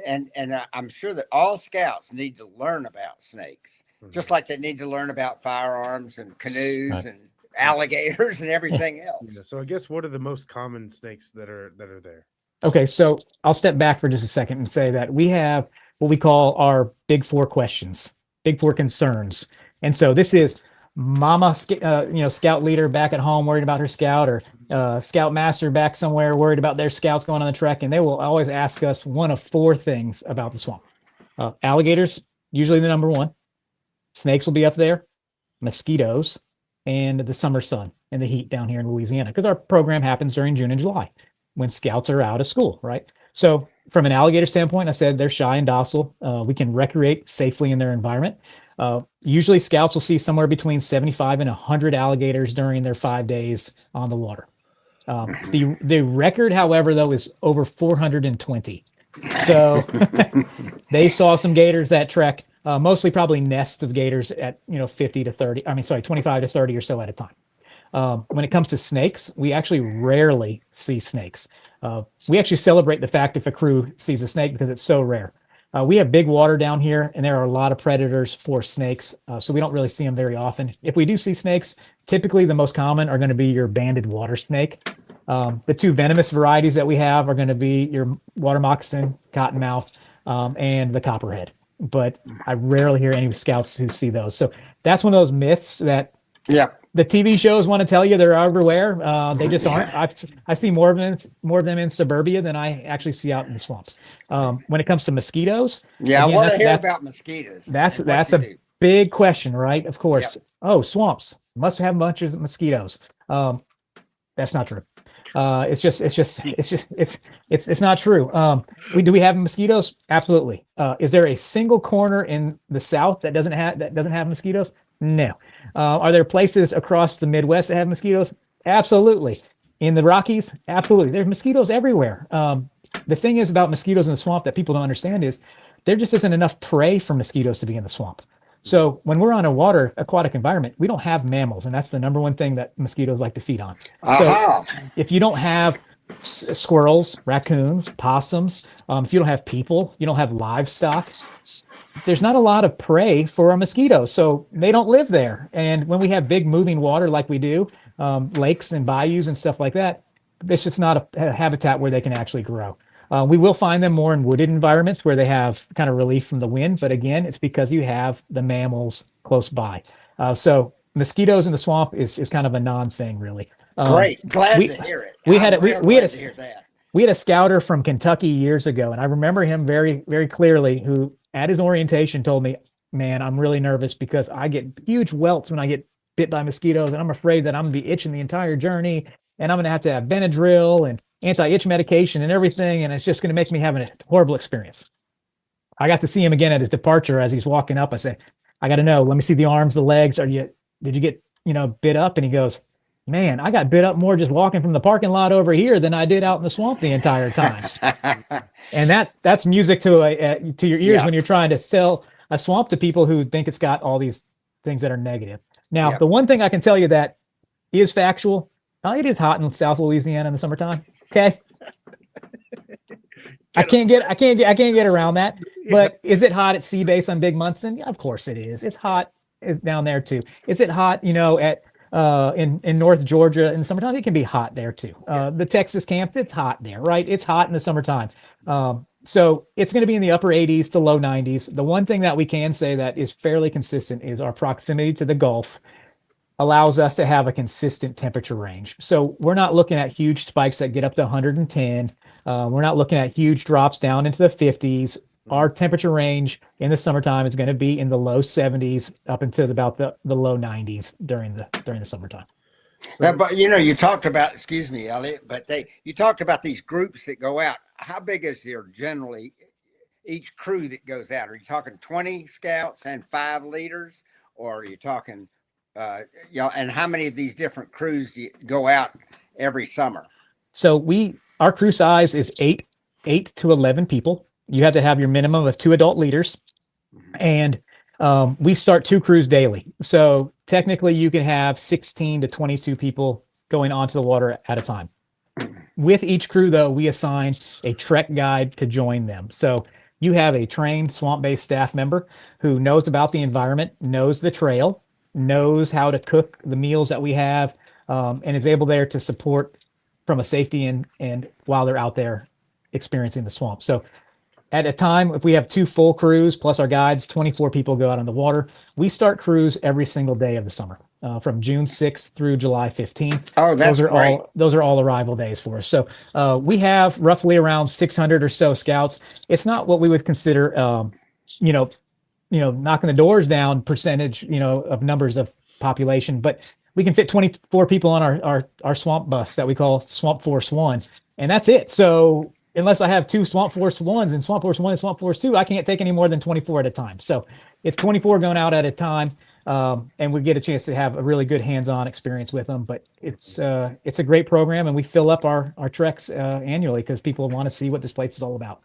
and I'm sure that all scouts need to learn about snakes. Just like they need to learn about firearms and canoes and alligators and everything else.
So I guess what are the most common snakes that are there?
Okay, so I'll step back for just a second and say that we have what we call our big 4 questions, big 4 concerns. And so this is mama, scout leader back at home worried about her scout, or scout master back somewhere worried about their scouts going on the trek. And they will always ask us one of 4 things about the swamp. Alligators, usually the number 1. Snakes will be up there, mosquitoes, and the summer sun and the heat down here in Louisiana, because our program happens during June and July when scouts are out of school, right? So from an alligator standpoint, I said they're shy and docile. We can recreate safely in their environment. Usually scouts will see somewhere between 75 and 100 alligators during their 5 days on the water. The record, however, though, is over 420. So they saw some gators that trek. Mostly probably nests of gators at 25 to 30 or so at a time. When it comes to snakes, we actually rarely see snakes. We actually celebrate the fact if a crew sees a snake because it's so rare. We have big water down here, and there are a lot of predators for snakes, so we don't really see them very often. If we do see snakes, typically the most common are going to be your banded water snake. The 2 venomous varieties that we have are going to be your water moccasin, cottonmouth, and the copperhead. But I rarely hear any scouts who see those. So that's one of those myths that the TV shows want to tell you they're everywhere. They just aren't. I see more of them in suburbia than I actually see out in the swamps. When it comes to mosquitoes,
I want to hear about mosquitoes.
That's a big question, right? Of course. Yep. Oh, swamps must have bunches of mosquitoes. That's not true. It's not true. Do we have mosquitoes? Absolutely. Is there a single corner in the South that doesn't have mosquitoes? No. Are there places across the Midwest that have mosquitoes? Absolutely. In the Rockies? Absolutely. There's mosquitoes everywhere. The thing is about mosquitoes in the swamp that people don't understand is there just isn't enough prey for mosquitoes to be in the swamp. So when we're on a aquatic environment, we don't have mammals, and that's the number 1 thing that mosquitoes like to feed on. So if you don't have squirrels, raccoons, possums, if you don't have people, you don't have livestock, there's not a lot of prey for a mosquito, so they don't live there. And when we have big moving water like we do, lakes and bayous and stuff like that, it's just not a habitat where they can actually grow. We will find them more in wooded environments where they have kind of relief from the wind. But again, it's because you have the mammals close by. So mosquitoes in the swamp is kind of a non-thing, really.
Great. Glad to hear it.
We had a scouter from Kentucky years ago, and I remember him very, very clearly, who at his orientation told me, man, I'm really nervous because I get huge welts when I get bit by mosquitoes, and I'm afraid that I'm going to be itching the entire journey, and I'm going to have Benadryl and anti-itch medication and everything, and it's just going to make me have a horrible experience. I got to see him again at his departure as he's walking up. I say, I got to know, let me see the arms, the legs. Did you get, bit up? And he goes, man, I got bit up more just walking from the parking lot over here than I did out in the swamp the entire time. And that's music to your ears when you're trying to sell a swamp to people who think it's got all these things that are negative. Now, the one thing I can tell you that is factual, it is hot in South Louisiana in the summertime. Okay. I can't get around that. But is it hot at Sea Base on Big Munson? Yeah, of course it is. It's hot down there too. Is it hot, at in North Georgia in the summertime? It can be hot there too. The Texas camps, it's hot there, right? It's hot in the summertime. So it's going to be in the upper 80s to low 90s. The one thing that we can say that is fairly consistent is our proximity to the Gulf allows us to have a consistent temperature range. So we're not looking at huge spikes that get up to 110. We're not looking at huge drops down into the 50s. Our temperature range in the summertime is going to be in the low 70s up until about the low 90s during the summertime.
But you talked about, excuse me, Elliot, but you talked about these groups that go out. how big is your generally each crew that goes out? Are you talking 20 scouts and 5 leaders, or are you talking, and how many of these different crews do you go out every summer?
So our crew size is 8 to 11 people. You have to have your minimum of 2 adult leaders, and we start 2 crews daily. So technically you can have 16 to 22 people going onto the water at a time. With each crew, though, we assign a trek guide to join them. So you have a trained swamp-based staff member who knows about the environment, knows the trail, knows how to cook the meals that we have, and is able there to support from a safety and while they're out there experiencing the swamp. So at a time, if we have 2 full crews plus our guides, 24 people go out on the water. We start crews every single day of the summer, from June 6th through July 15th.
Oh, that's great.
Those are all arrival days for us. So we have roughly around 600 or so scouts. It's not what we would consider, knocking the doors down percentage, of numbers of population, but we can fit 24 people on our swamp bus that we call Swamp Force 1, and that's it. So unless I have 2 Swamp Force 1s and Swamp Force 1 and Swamp Force 2, I can't take any more than 24 at a time. So it's 24 going out at a time, and we get a chance to have a really good hands-on experience with them. But it's a great program, and we fill up our treks annually because people want to see what this place is all about.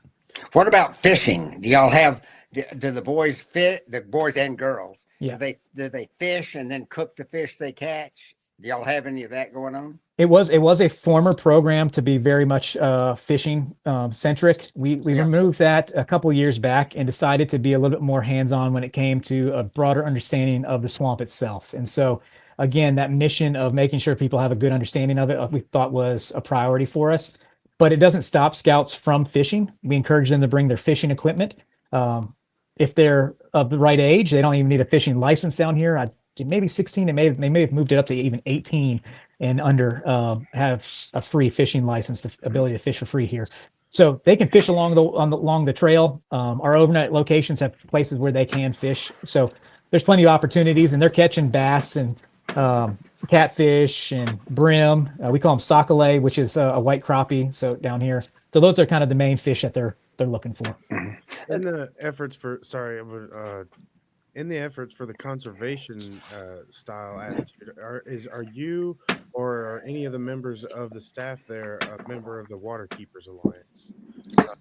What about fishing? Do y'all have? Do the boys fit? The boys and girls?
Yeah.
Do they fish and then cook the fish they catch? Do y'all have any of that going on?
It was a former program to be very much fishing centric. We removed that a couple years back and decided to be a little bit more hands-on when it came to a broader understanding of the swamp itself. And so again, that mission of making sure people have a good understanding of it, we thought was a priority for us. But it doesn't stop scouts from fishing. We encourage them to bring their fishing equipment. If they're of the right age, they don't even need a fishing license down here. Maybe 16, they may have moved it up to even 18 and under, have a free fishing license, the ability to fish for free here. So they can fish along the trail. Our overnight locations have places where they can fish. So there's plenty of opportunities, and they're catching bass and catfish and brim. We call them sockeye, which is a white crappie. So down here, so those are kind of the main fish that they're looking for.
In the efforts for the conservation style attitude, are you or are any of the members of the staff there a member of the Waterkeepers Alliance?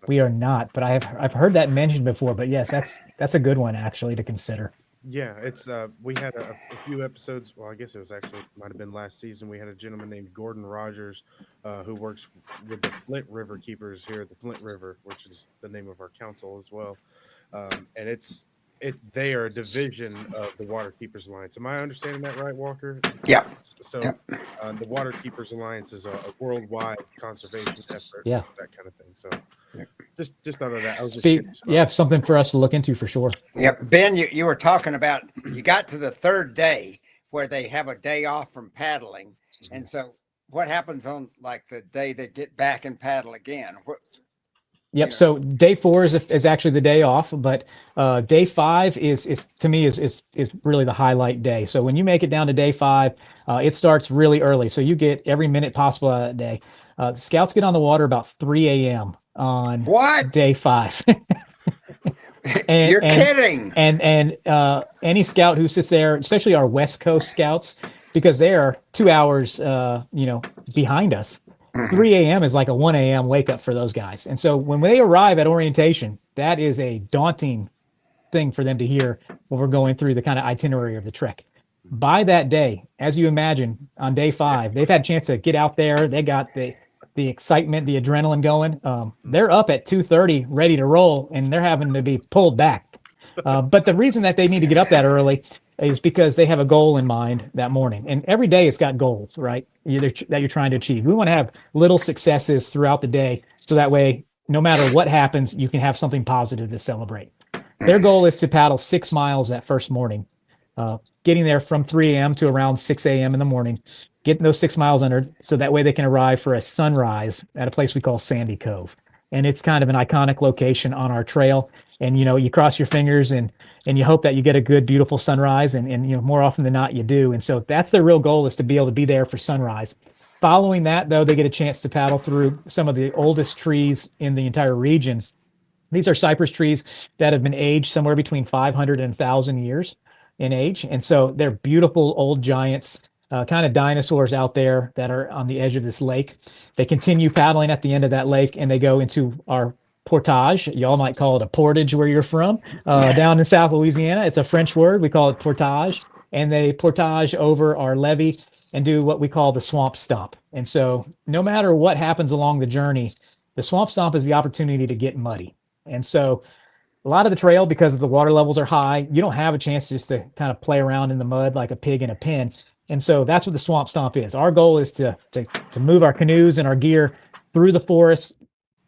We are not, but I've heard that mentioned before. But yes, that's a good one actually to consider.
Yeah, it's we had a few episodes. Well, I guess it was actually might have been last season. We had a gentleman named Gordon Rogers who works with the Flint River Keepers here at the Flint River, which is the name of our council as well. And they are a division of the Waterkeepers Alliance. Am I understanding that right, Walker?
Yeah.
So the Waterkeepers Alliance is a worldwide conservation effort.
Yeah.
That kind of thing. So just thought of that. I was just
something for us to look into for sure.
Yep. Ben, you were talking about, you got to the 3rd day where they have a day off from paddling. Mm-hmm. And so what happens on like the day they get back and paddle again?
Yep. So day 4 is actually the day off, but day 5 is to me is really the highlight day. So when you make it down to day 5, it starts really early. So you get every minute possible out of that day. The scouts get on the water about 3 a.m. on day 5.
You're kidding.
And any scout who sits there, especially our West Coast scouts, because they are 2 hours, behind us. 3 a.m. is like a 1 a.m. wake up for those guys. And so when they arrive at orientation, that is a daunting thing for them to hear when we're going through the kind of itinerary of the trek. By that day, as you imagine, on day 5, they've had a chance to get out there. They got the excitement, the adrenaline going. They're up at 2:30, ready to roll, and they're having to be pulled back. But the reason that they need to get up that early is because they have a goal in mind that morning. And every day it's got goals, right? That you're trying to achieve. We want to have little successes throughout the day. So that way, no matter what happens, you can have something positive to celebrate. Their goal is to paddle 6 miles that first morning, getting there from 3 a.m. to around 6 a.m. in the morning, getting those 6 miles under. So that way they can arrive for a sunrise at a place we call Sandy Cove. And it's kind of an iconic location on our trail. And, you cross your fingers and you hope that you get a good, beautiful sunrise. And more often than not, you do. And so that's their real goal, is to be able to be there for sunrise. Following that, though, they get a chance to paddle through some of the oldest trees in the entire region. These are cypress trees that have been aged somewhere between 500 and 1,000 years in age. And so they're beautiful old giants, kind of dinosaurs out there that are on the edge of this lake. They continue paddling at the end of that lake, and they go into our portage. Y'all might call it a portage where you're from. Down in South Louisiana, it's a French word. We call it portage. And they portage over our levee and do what we call the swamp stomp. And so no matter what happens along the journey, the swamp stomp is the opportunity to get muddy. And so a lot of the trail, because the water levels are high, you don't have a chance just to kind of play around in the mud like a pig in a pen. And so that's what the swamp stomp is. Our goal is to move our canoes and our gear through the forest,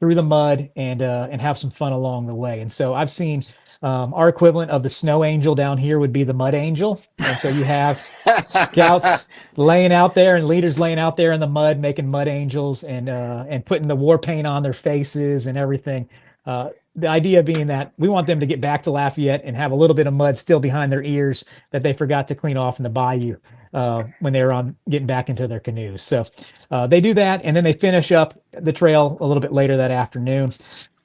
through the mud, and have some fun along the way. And so I've seen our equivalent of the snow angel down here would be the mud angel. And so you have scouts laying out there and leaders laying out there in the mud, making mud angels and putting the war paint on their faces and everything. The idea being that we want them to get back to Lafayette and have a little bit of mud still behind their ears that they forgot to clean off in the bayou when they were getting back into their canoes. So they do that, and then they finish up the trail a little bit later that afternoon.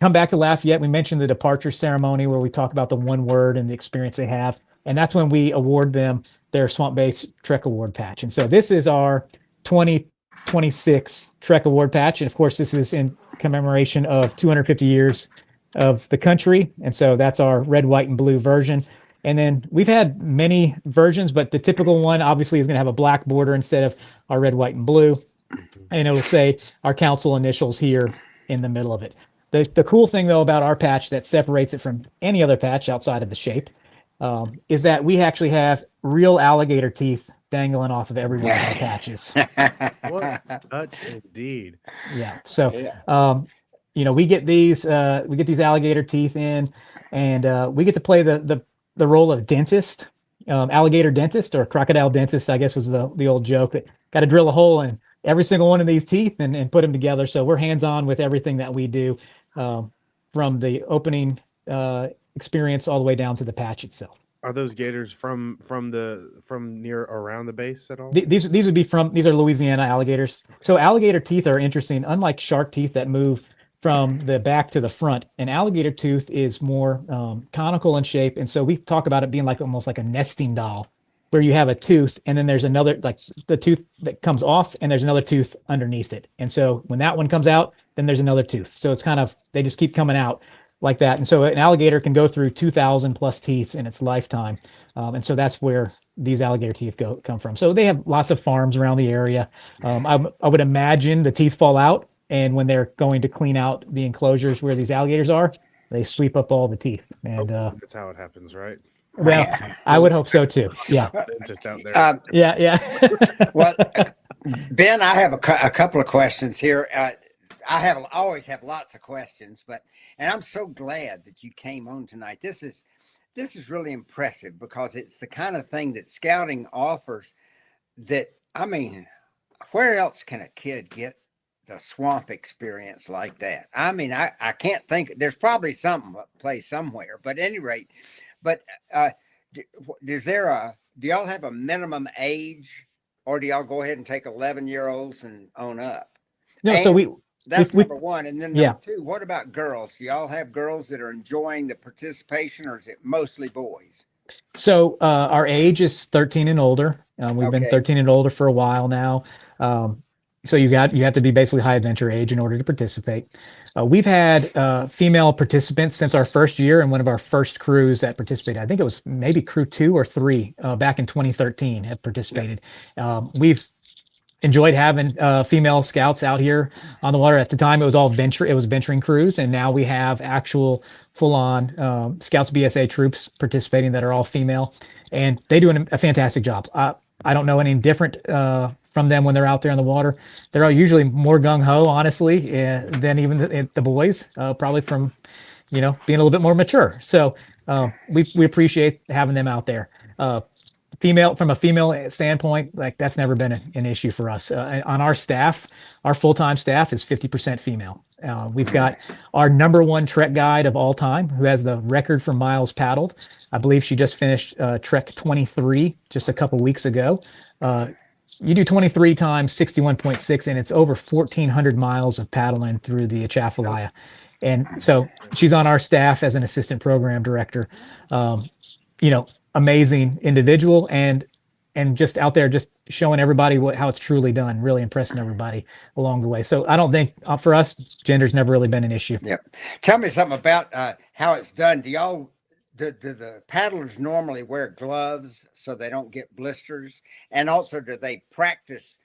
Come back to Lafayette. We mentioned the departure ceremony where we talk about the one word and the experience they have, and that's when we award them their Swamp Base Trek Award patch. And so this is our 2026 Trek Award patch, and of course this is in commemoration of 250 years of the country. And so that's our red, white, and blue version. And then we've had many versions, but the typical one obviously is going to have a black border instead of our red, white, and blue. And it'll say our council initials here in the middle of it. The cool thing, though, about our patch that separates it from any other patch outside of the shape is that we actually have real alligator teeth dangling off of every one of our patches.
What indeed.
Yeah. So, we get these alligator teeth in, and we get to play the role of dentist, alligator dentist or crocodile dentist, I guess was the old joke. Got to drill a hole in every single one of these teeth and put them together. So we're hands-on with everything that we do, from the opening experience all the way down to the patch itself.
Are those gators from near around the base at all?
These are Louisiana alligators. So alligator teeth are interesting. Unlike shark teeth that move from the back to the front, an alligator tooth is more conical in shape. And so we talk about it being almost like a nesting doll, where you have a tooth and then there's another, like the tooth that comes off and there's another tooth underneath it. And so when that one comes out, then there's another tooth. So it's kind of, they just keep coming out like that. And so an alligator can go through 2,000 plus teeth in its lifetime. And so that's where these alligator teeth come from. So they have lots of farms around the area. I would imagine the teeth fall out, and when they're going to clean out the enclosures where these alligators are, they sweep up all the teeth. And
that's how it happens, right?
Well, I would hope so too. Yeah.
Just out there.
Yeah.
Well, Ben, I have a couple of questions here. I always have lots of questions, and I'm so glad that you came on tonight. This is really impressive because it's the kind of thing that scouting offers that, I mean, where else can a kid get the swamp experience like that? I mean, I can't think. There's probably some place somewhere, but at any rate, do y'all have a minimum age, or do y'all go ahead and take 11-year-olds and on up?
No,
and
so
that's number one. And then number two, what about girls? Do y'all have girls that are enjoying the participation, or is it mostly boys?
So our age is 13 and older. We've been 13 and older for a while now. So you have to be basically high adventure age in order to participate. We've had female participants since our first year, and one of our first crews that participated, I think it was maybe crew 2 or 3 back in 2013 have participated. We've enjoyed having female scouts out here on the water. At the time, it was venturing crews, and now we have actual full-on Scouts BSA troops participating that are all female, and they do a fantastic job. I don't know any different from them when they're out there in the water. They're usually more gung-ho, honestly, than even the boys, probably from, being a little bit more mature. So we appreciate having them out there. From a female standpoint, that's never been an issue for us. On our staff, our full-time staff is 50% female. We've got our number one Trek guide of all time, who has the record for miles paddled. I believe she just finished Trek 23 just a couple weeks ago. you do 23 times 61.6, and it's over 1,400 miles of paddling through the Atchafalaya. And so she's on our staff as an assistant program director. You know, amazing individual, and just out there just showing everybody how it's truly done, really impressing everybody along the way. So I don't think for us, gender's never really been an issue.
Yeah. Tell me something about how it's done. Do the paddlers normally wear gloves so they don't get blisters? And also, do they practice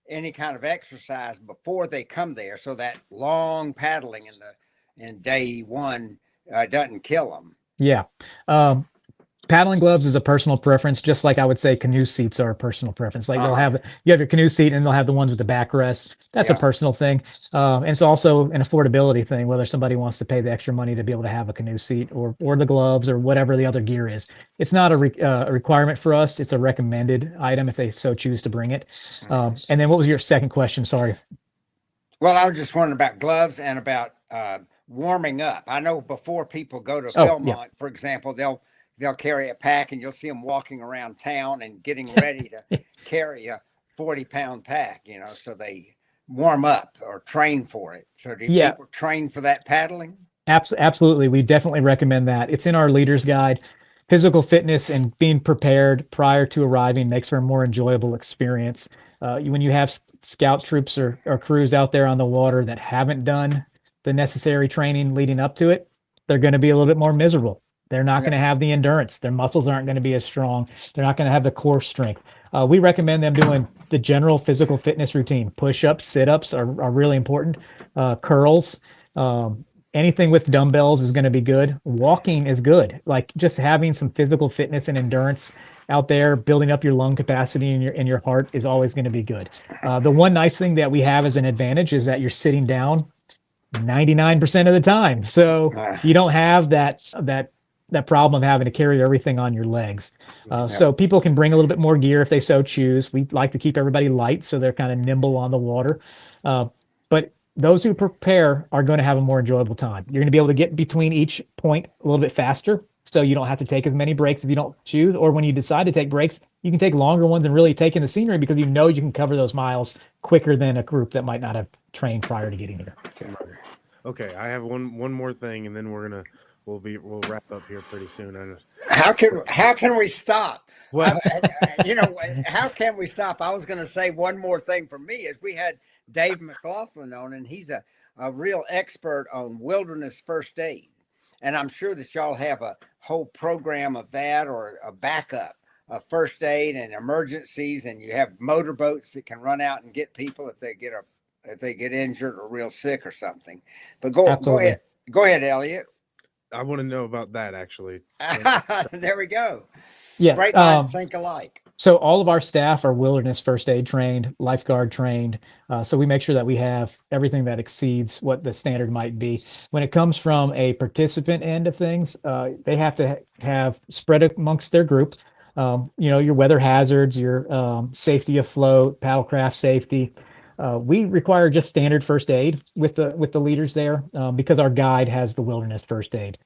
any kind of exercise before they come there so that long paddling in day one doesn't kill them?
Yeah. Paddling gloves is a personal preference, just like I would say canoe seats are a personal preference. Like you have your canoe seat, and they'll have the ones with the backrest. That's a personal thing. And it's also an affordability thing, whether somebody wants to pay the extra money to be able to have a canoe seat or the gloves or whatever the other gear is. It's not a requirement for us. It's a recommended item if they so choose to bring it. And then what was your second question? Sorry.
Well, I was just wondering about gloves and about warming up. I know before people go to Philmont, for example, they'll carry a pack, and you'll see them walking around town and getting ready to carry a 40-pound pack, you know, so they warm up or train for it. So do people train for that paddling?
Absolutely. We definitely recommend that. It's in our leader's guide. Physical fitness and being prepared prior to arriving makes for a more enjoyable experience. When you have scout troops or crews out there on the water that haven't done the necessary training leading up to it, they're going to be a little bit more miserable. They're not going to have the endurance. Their muscles aren't going to be as strong. They're not going to have the core strength. We recommend them doing the general physical fitness routine. Push-ups, sit-ups are really important. Curls, anything with dumbbells is going to be good. Walking is good. Like just having some physical fitness and endurance out there, building up your lung capacity in your heart is always going to be good. The one nice thing that we have as an advantage is that you're sitting down 99% of the time. So you don't have that problem of having to carry everything on your legs. So people can bring a little bit more gear if they so choose. We like to keep everybody light so they're kind of nimble on the water. But those who prepare are going to have a more enjoyable time. You're going to be able to get between each point a little bit faster, so you don't have to take as many breaks if you don't choose. Or when you decide to take breaks, you can take longer ones and really take in the scenery because you know you can cover those miles quicker than a group that might not have trained prior to getting here.
Okay, I have one more thing, and then we'll wrap up here pretty soon.
How can we stop? Well, how can we stop? I was going to say one more thing for me is we had Dave McLaughlin on, and he's a real expert on wilderness first aid. And I'm sure that y'all have a whole program of that, or a backup of first aid and emergencies, and you have motorboats that can run out and get people if they get injured or real sick or something. But go ahead, Elliot.
I want to know about that, actually.
There we go.
Yeah.
Great minds think alike.
So all of our staff are wilderness first aid trained, lifeguard trained. So we make sure that we have everything that exceeds what the standard might be. When it comes from a participant end of things, they have to have spread amongst their group. Your weather hazards, your safety afloat, paddlecraft safety. We require just standard first aid with the leaders there because our guide has the wilderness first aid.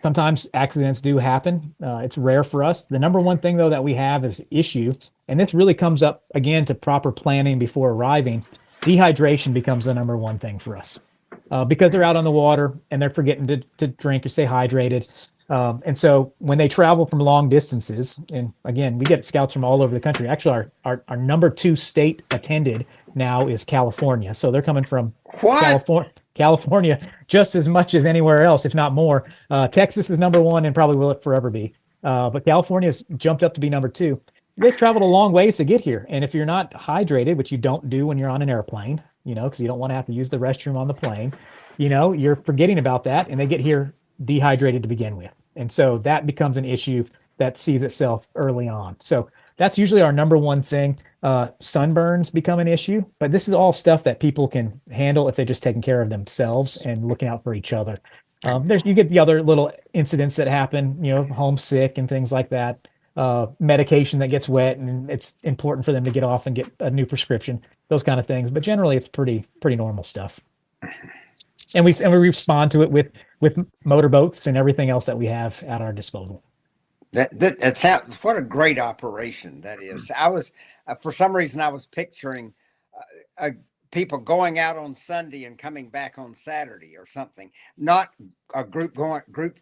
Sometimes accidents do happen. It's rare for us. The number one thing, though, that we have is issue, and this really comes up again to proper planning before arriving. Dehydration becomes the number one thing for us because they're out on the water and they're forgetting to drink or stay hydrated. And so when they travel from long distances, and again, we get scouts from all over the country. Actually, our number 2 state attended now is California. So they're coming from California just as much as anywhere else, if not more. Texas is number 1 and probably will forever be. But California's jumped up to be number 2. They've traveled a long ways to get here. And if you're not hydrated, which you don't do when you're on an airplane, because you don't want to have to use the restroom on the plane, you're forgetting about that. And they get here dehydrated to begin with. And so that becomes an issue that sees itself early on. So that's usually our number one thing. Sunburns become an issue, but this is all stuff that people can handle if they're just taking care of themselves and looking out for each other. You get the other little incidents that happen, homesick and things like that. Medication that gets wet and it's important for them to get off and get a new prescription, those kind of things. But generally it's pretty normal stuff. And we respond to it with motorboats and everything else that we have at our disposal.
That sounds, what a great operation that is. I was, for some reason, I was picturing uh, people going out on Sunday and coming back on Saturday or something. Not a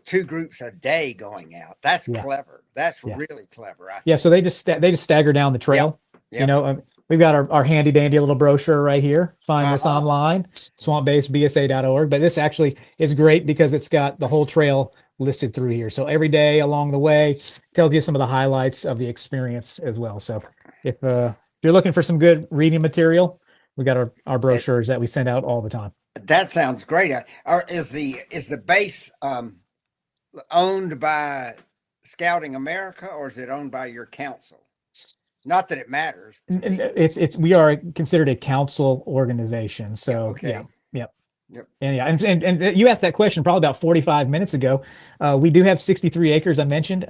two groups a day going out. That's
Yeah.
clever. That's
Yeah.
really clever. I
Yeah.
think.
So they just stagger down the trail.
Yep.
You know, we've got our handy dandy little brochure right here. Find this
Uh-huh.
online, swampbasebsa.org. But this actually is great because it's got the whole trail listed through here. So every day along the way tells you some of the highlights of the experience as well. So if you're looking for some good reading material, we got our brochures that we send out all the time.
That sounds great. Is the base owned by Scouting America, or is it owned by your council? Not that it matters.
We are considered a council organization. So
okay.
yeah.
Yep.
And you asked that question probably about 45 minutes ago. We do have 63 acres, I mentioned.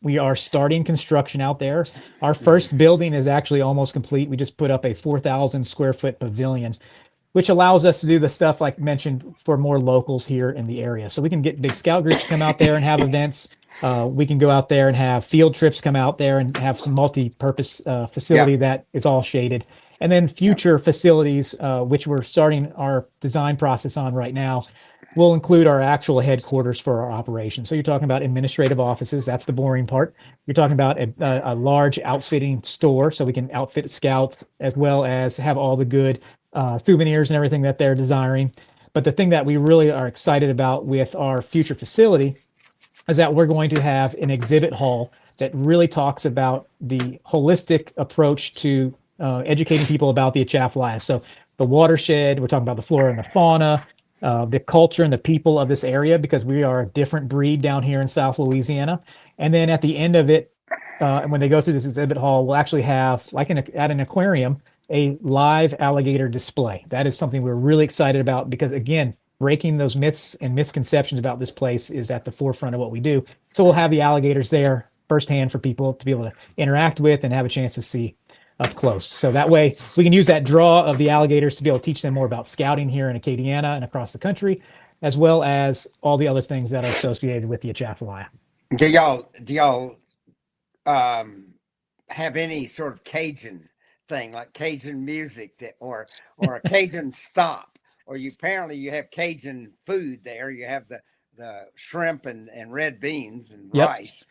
We are starting construction out there. Our first building is actually almost complete. We just put up a 4,000 square foot pavilion, which allows us to do the stuff like mentioned for more locals here in the area. So we can get big scout groups to come out there and have events. We can go out there and have field trips come out there and have some multi-purpose facility that is all shaded. And then future facilities, which we're starting our design process on right now, will include our actual headquarters for our operation. So you're talking about administrative offices. That's the boring part. You're talking about a large outfitting store, so we can outfit scouts as well as have all the good souvenirs and everything that they're desiring. But the thing that we really are excited about with our future facility is that we're going to have an exhibit hall that really talks about the holistic approach to educating people about the Atchafalaya. So the watershed, we're talking about the flora and the fauna, the culture and the people of this area, because we are a different breed down here in South Louisiana. And then at the end of it, when they go through this exhibit hall, we'll actually have, like at an aquarium, a live alligator display. That is something we're really excited about because, again, breaking those myths and misconceptions about this place is at the forefront of what we do. So we'll have the alligators there firsthand for people to be able to interact with and have a chance to see up close. So that way we can use that draw of the alligators to be able to teach them more about scouting here in Acadiana and across the country, as well as all the other things that are associated with the Atchafalaya.
Do y'all have any sort of Cajun thing, like Cajun music or a Cajun stop, or you have Cajun food there? You have the shrimp and red beans and rice.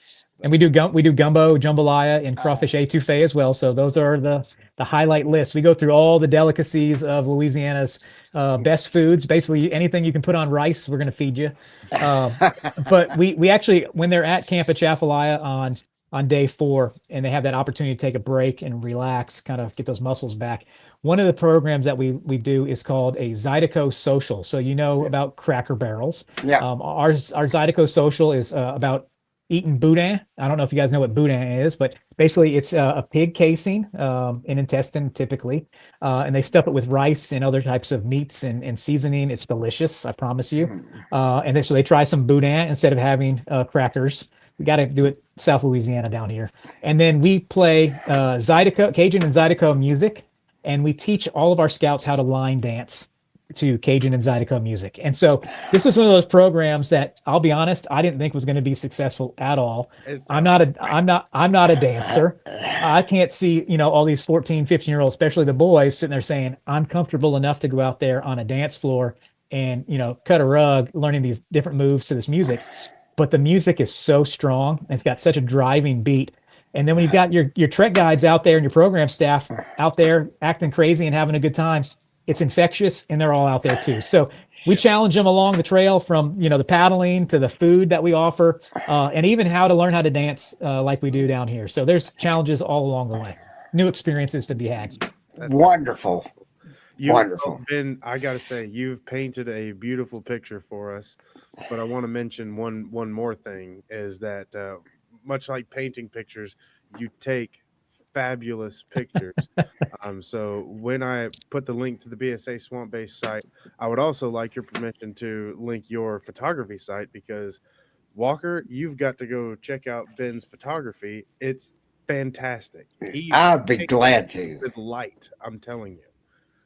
And we do gumbo, jambalaya, and crawfish etouffee as well. So those are the highlight list. We go through all the delicacies of Louisiana's best foods. Basically, anything you can put on rice, we're going to feed you. But we actually, when they're at Camp Atchafalaya on day 4, and they have that opportunity to take a break and relax, kind of get those muscles back. One of the programs that we do is called a Zydeco Social. So about Cracker Barrels.
Yeah.
Our Zydeco Social is about eating boudin. I don't know if you guys know what boudin is, but basically it's a pig casing, an intestine typically, and they stuff it with rice and other types of meats and seasoning. It's delicious, I promise you. And so they try some boudin instead of having crackers. We got to do it South Louisiana down here. And then we play Zydeco, Cajun and Zydeco music, and we teach all of our scouts how to line dance to Cajun and Zydeco music. And so this is one of those programs that, I'll be honest, I didn't think was going to be successful at all. I'm not a dancer. I can't see, all these 14, 15-year-olds, especially the boys, sitting there saying, I'm comfortable enough to go out there on a dance floor and, cut a rug, learning these different moves to this music. But the music is so strong, and it's got such a driving beat. And then when you've got your trek guides out there and your program staff out there acting crazy and having a good time, it's infectious, and they're all out there too. So we challenge them along the trail from, the paddling to the food that we offer, and even how to learn how to dance like we do down here. So there's challenges all along the way, new experiences to be had.
That's wonderful.
Wonderful. Ben, I got to say, you've painted a beautiful picture for us, but I want to mention one more thing is that much like painting pictures, you take fabulous pictures. So when I put the link to the BSA Swamp Base site, I would also like your permission to link your photography site, because Walker, you've got to go check out Ben's photography. It's fantastic.
I'd be glad to.
With light, I'm telling you.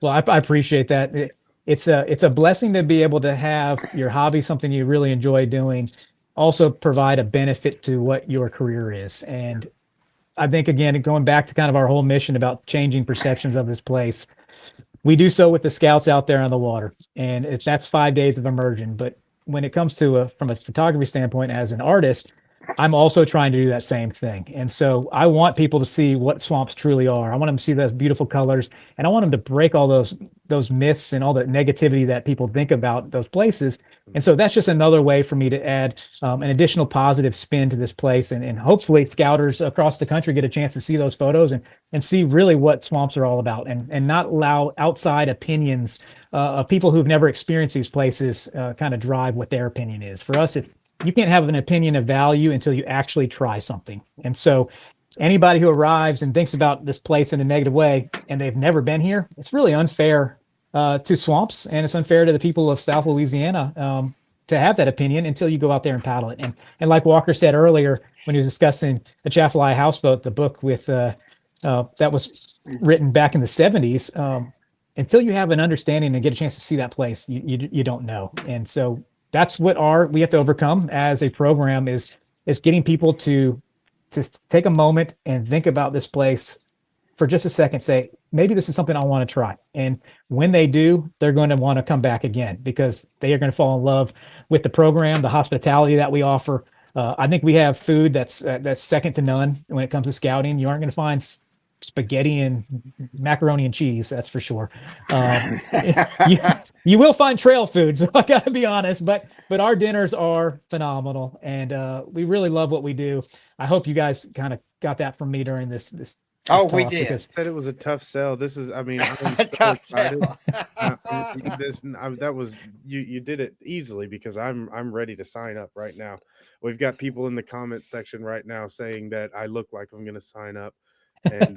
Well, I appreciate that. It's a blessing to be able to have your hobby, something you really enjoy doing, also provide a benefit to what your career is. And I think, again, going back to kind of our whole mission about changing perceptions of this place, we do so with the scouts out there on the water. And that's 5 days of immersion. But when it comes to from a photography standpoint, as an artist, I'm also trying to do that same thing. And so I want people to see what swamps truly are. I want them to see those beautiful colors, and I want them to break all those myths and all the negativity that people think about those places. And so that's just another way for me to add an additional positive spin to this place. And hopefully scouters across the country get a chance to see those photos and see really what swamps are all about, and not allow outside opinions of people who've never experienced these places kind of drive what their opinion is. For us, you can't have an opinion of value until you actually try something. And so anybody who arrives and thinks about this place in a negative way and they've never been here, it's really unfair to swamps, and it's unfair to the people of South Louisiana to have that opinion until you go out there and paddle it. And like Walker said earlier when he was discussing the Chaffalaya Houseboat, the book with that was written back in the 70s, until you have an understanding and get a chance to see that place, you don't know. And so that's what we have to overcome as a program is getting people to take a moment and think about this place for just a second, say, maybe this is something I want to try. And when they do, they're going to want to come back again because they are going to fall in love with the program, the hospitality that we offer. I think we have food that's second to none when it comes to scouting. You aren't going to find spaghetti and macaroni and cheese, that's for sure. You will find trail food, so I gotta be honest, but our dinners are phenomenal, and we really love what we do. I hope you guys kind of got that from me during this
we did.
Because said it was a tough sell. This is, I mean, I'm so
tough
excited.
sell.
That was you did it easily because I'm ready to sign up right now. We've got people in the comment section right now saying that I look like I'm going to sign up, and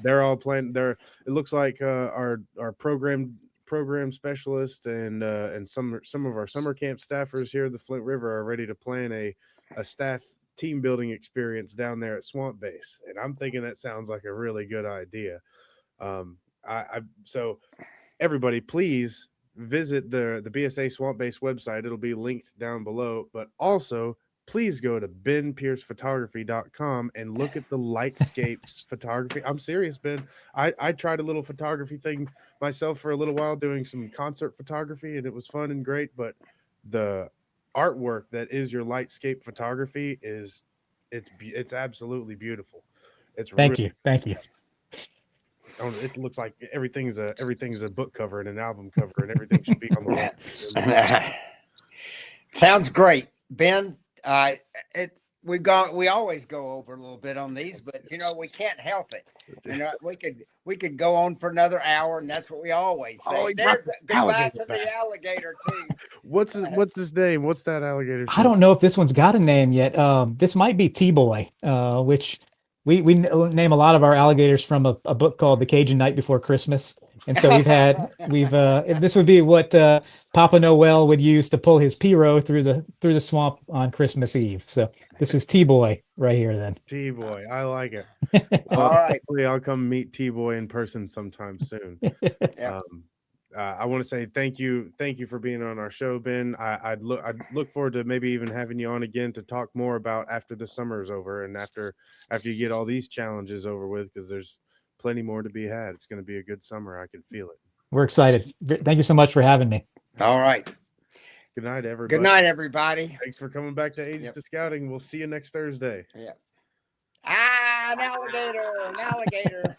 they're all planning. It looks like our program specialist and some of our summer camp staffers here at the Flint River are ready to plan a staff team building experience down there at Swamp Base, and I'm thinking that sounds like a really good idea. So everybody, please visit the BSA Swamp Base website. It'll be linked down below, but also please go to benpiercephotography.com and look at the lightscape photography. I'm serious, Ben. I tried a little photography thing myself for a little while, doing some concert photography, and it was fun and great, but the artwork that is your lightscape photography it's absolutely beautiful.
Thank you.
It looks like everything's a book cover and an album cover, and everything should be on the wall.
Sounds great, Ben. We always go over a little bit on these, but we can't help it. We could go on for another hour, and that's what we always say.
Oh,
there's goodbye to the alligator too.
What's his name? What's that alligator?
I don't know if this one's got a name yet. This might be T-Boy, which we name a lot of our alligators from a book called The Cajun Night Before Christmas. And so this would be what Papa Noel would use to pull his Piro through the swamp on Christmas Eve. So this is T-Boy right here then.
T-Boy, I like it.
All right.
Hopefully I'll come meet T-Boy in person sometime soon.
Yeah.
I want to say thank you for being on our show, Ben. I'd look forward to maybe even having you on again to talk more about after the summer is over and after you get all these challenges over with, because there's plenty more to be had. It's going to be a good summer. I can feel it.
We're excited. Thank you so much for having me.
All right.
Good night, everybody.
Good night, everybody.
Thanks for coming back to Ages to Scouting. We'll see you next Thursday.
Yeah. An alligator.